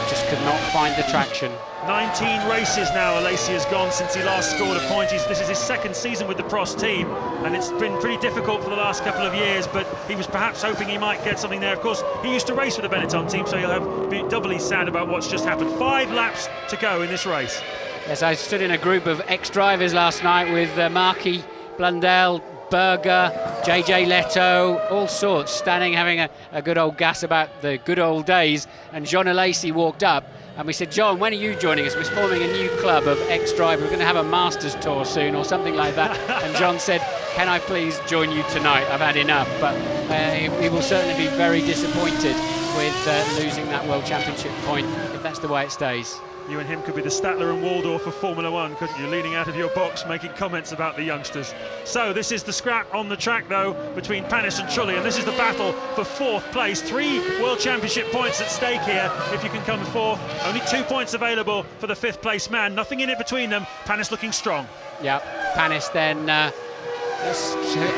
Just could not find the traction. 19 races now Alesi has gone since he last scored a point. This is his 2nd season with the Prost team, and it's been pretty difficult for the last couple of years, but he was perhaps hoping he might get something there. Of course, he used to race with the Benetton team, so he'll be doubly sad about what's just happened. 5 laps to go in this race. Yes, I stood in a group of ex-drivers last night with Markey, Blundell, Berger, JJ Leto, all sorts, standing having a good old gas about the good old days, and Jean Alesi walked up and we said, John, when are you joining us? We're forming a new club of ex-drivers. We're going to have a Masters tour soon or something like that. And John said, can I please join you tonight? I've had enough. But he will certainly be very disappointed with losing that World Championship point if that's the way it stays. You and him could be the Statler and Waldorf of Formula One, couldn't you? Leaning out of your box, making comments about the youngsters. So this is the scrap on the track, though, between Panis and Trulli, and this is the battle for 4th place. 3 World Championship points at stake here if you can come 4th. Only 2 points available for the 5th place man. Nothing in it between them. Panis looking strong. Yeah, Panis then... let's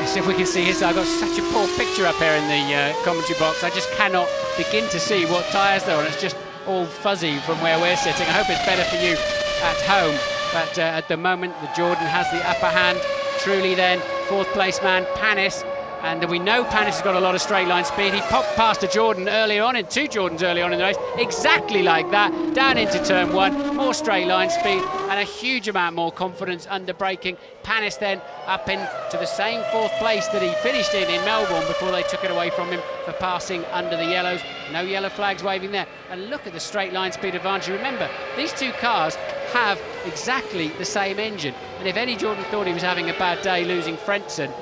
see if we can see his. I've got such a poor picture up here in the commentary box. I just cannot begin to see what tyres they're on. It's just all fuzzy from where we're sitting. I hope it's better for you at home, but at the moment the Jordan has the upper hand. Trulli then 4th place man Panis, and we know Panis has got a lot of straight line speed. He popped past a Jordan earlier on, and 2 Jordans early on in the race, exactly like that, down into turn 1, more straight line speed and a huge amount more confidence under braking. Panis then up into the same 4th place that he finished in Melbourne before they took it away from him for passing under the yellows. No yellow flags waving there, and look at the straight line speed advantage. Remember, these 2 cars have exactly the same engine, and if Eddie Jordan thought he was having a bad day losing Frentzen,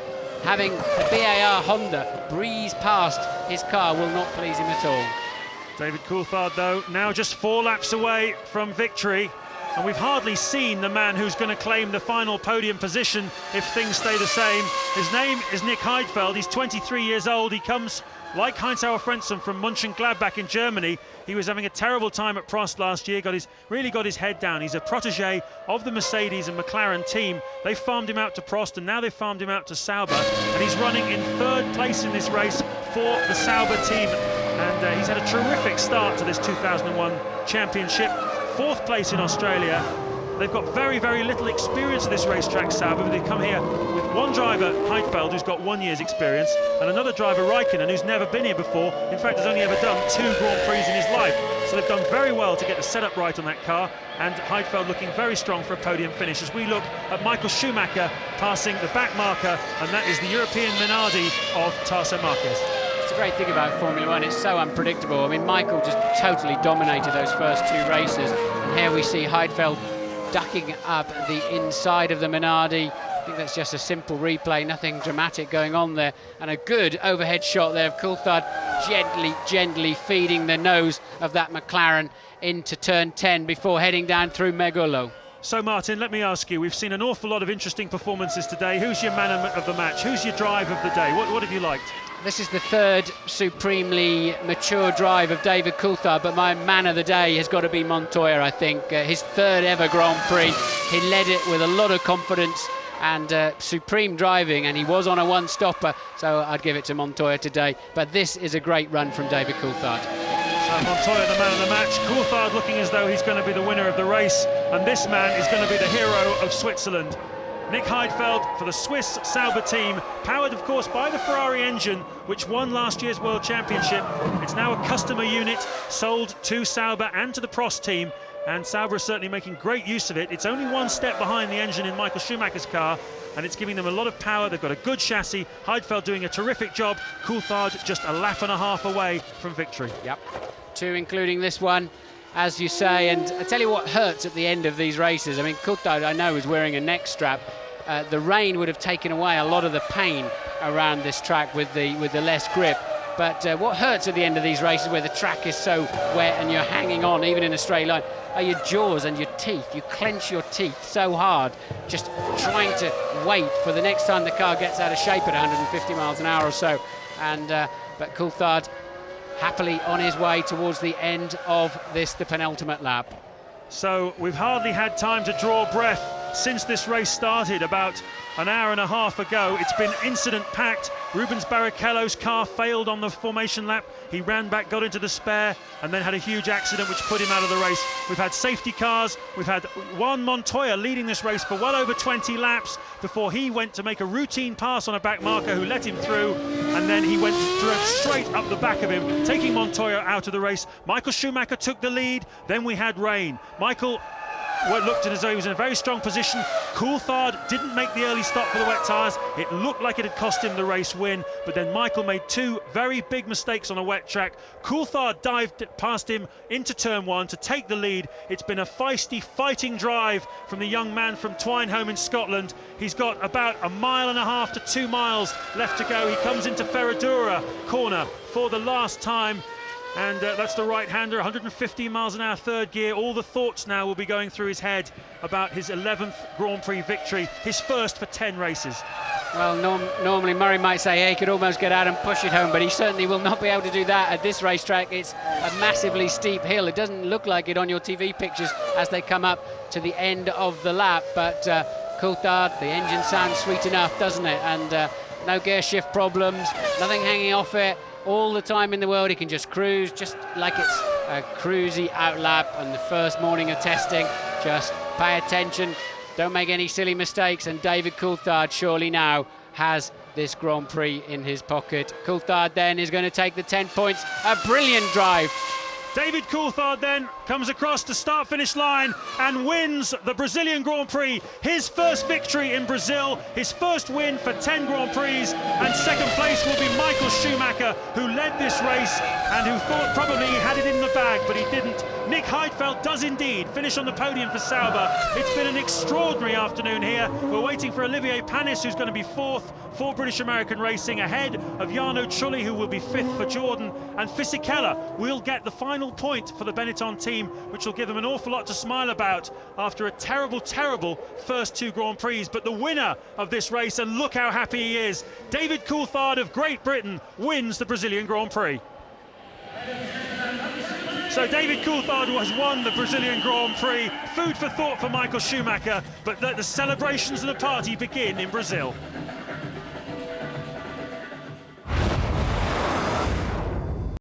having a BAR Honda breeze past his car will not please him at all. David Coulthard, though, now just 4 laps away from victory, and we've hardly seen the man who's going to claim the final podium position if things stay the same. His name is Nick Heidfeld. He's 23 years old. He comes, like Heinz-Auer Frentzen, from Mönchengladbach in Germany. He was having a terrible time at Prost last year, really got his head down. He's a protege of the Mercedes and McLaren team. They farmed him out to Prost, and now they've farmed him out to Sauber, and he's running in 3rd place in this race for the Sauber team. And he's had a terrific start to this 2001 championship. 4th place in Australia. They've got very, very little experience at this racetrack, Sauber. They've come here with one driver, Heidfeld, who's got 1 year's experience, and another driver, Raikkonen, who's never been here before. In fact, has only ever done 2 Grand Prix in his life. So they've done very well to get the setup right on that car, and Heidfeld looking very strong for a podium finish as we look at Michael Schumacher passing the back marker, and that is the European Minardi of Tarso Marquez. It's a great thing about Formula One, it's so unpredictable. I mean, Michael just totally dominated those first 2 races, and here we see Heidfeld ducking up the inside of the Minardi. I think that's just a simple replay, nothing dramatic going on there, and a good overhead shot there of Coulthard gently feeding the nose of that McLaren into turn 10 before heading down through Meguro. So Martin, let me ask you, we've seen an awful lot of interesting performances today. Who's your man of the match? Who's your drive of the day? What have you liked? This is the 3rd supremely mature drive of David Coulthard, but my man of the day has got to be Montoya, I think. His 3rd ever Grand Prix. He led it with a lot of confidence and supreme driving, and he was on a 1-stopper, so I'd give it to Montoya today. But this is a great run from David Coulthard. So Montoya, the man of the match. Coulthard looking as though he's going to be the winner of the race, and this man is going to be the hero of Switzerland. Nick Heidfeld for the Swiss Sauber team, powered of course by the Ferrari engine which won last year's World Championship. It's now a customer unit sold to Sauber and to the Prost team, and Sauber is certainly making great use of it. It's only 1 step behind the engine in Michael Schumacher's car, and it's giving them a lot of power. They've got a good chassis. Heidfeld doing a terrific job. Coulthard just a lap and a half away from victory. Yep, 2 including this one, as you say, and I tell you what hurts at the end of these races. I mean, Coulthard, I know, is wearing a neck strap. The rain would have taken away a lot of the pain around this track with the less grip. But what hurts at the end of these races, where the track is so wet and you're hanging on, even in a straight line, are your jaws and your teeth. You clench your teeth so hard, just trying to wait for the next time the car gets out of shape at 150 miles an hour or so. And but Coulthard happily on his way towards the end of the penultimate lap. So we've hardly had time to draw breath since this race started about an hour and a half ago. It's been incident-packed. Rubens Barrichello's car failed on the formation lap. He ran back, got into the spare, and then had a huge accident which put him out of the race. We've had safety cars. We've had Juan Montoya leading this race for well over 20 laps before he went to make a routine pass on a back marker who let him through, and then he went straight up the back of him, taking Montoya out of the race. Michael Schumacher took the lead. Then we had rain. Michael looked as though he was in a very strong position. Coulthard didn't make the early stop for the wet tyres. It looked like it had cost him the race win, but then Michael made 2 very big mistakes on a wet track. Coulthard dived past him into turn 1 to take the lead. It's been a feisty, fighting drive from the young man from Twineholme in Scotland. He's got about 1.5 miles to 2 miles left to go. He comes into Ferradura corner for the last time. And that's the right-hander, 115 miles an hour, 3rd gear. All the thoughts now will be going through his head about his 11th Grand Prix victory, his first for 10 races. Well, normally Murray might say, hey, he could almost get out and push it home, but he certainly will not be able to do that at this racetrack. It's a massively steep hill. It doesn't look like it on your TV pictures as they come up to the end of the lap, but Coulthard, the engine sounds sweet enough, doesn't it? And no gear shift problems, nothing hanging off it. All the time in the world, he can just cruise, just like it's a cruisy out lap on the first morning of testing. Just pay attention, don't make any silly mistakes, and David Coulthard surely now has this Grand Prix in his pocket. Coulthard then is going to take the 10 points. A brilliant drive. David Coulthard then comes across the start-finish line and wins the Brazilian Grand Prix. His first victory in Brazil, his first win for 10 Grand Prix, and second place will be Michael Schumacher, who led this race and who thought probably he had it in the bag, but he didn't. Nick Heidfeld does indeed finish on the podium for Sauber. It's been an extraordinary afternoon here. We're waiting for Olivier Panis, who's going to be 4th for British American Racing, ahead of Jarno Trulli, who will be 5th for Jordan, and Fisichella will get the final point for the Benetton team, which will give them an awful lot to smile about after a terrible, terrible first 2 Grand Prix. But the winner of this race, and look how happy he is, David Coulthard of Great Britain wins the Brazilian Grand Prix. So David Coulthard has won the Brazilian Grand Prix. Food for thought for Michael Schumacher, but let the celebrations and the party begin in Brazil.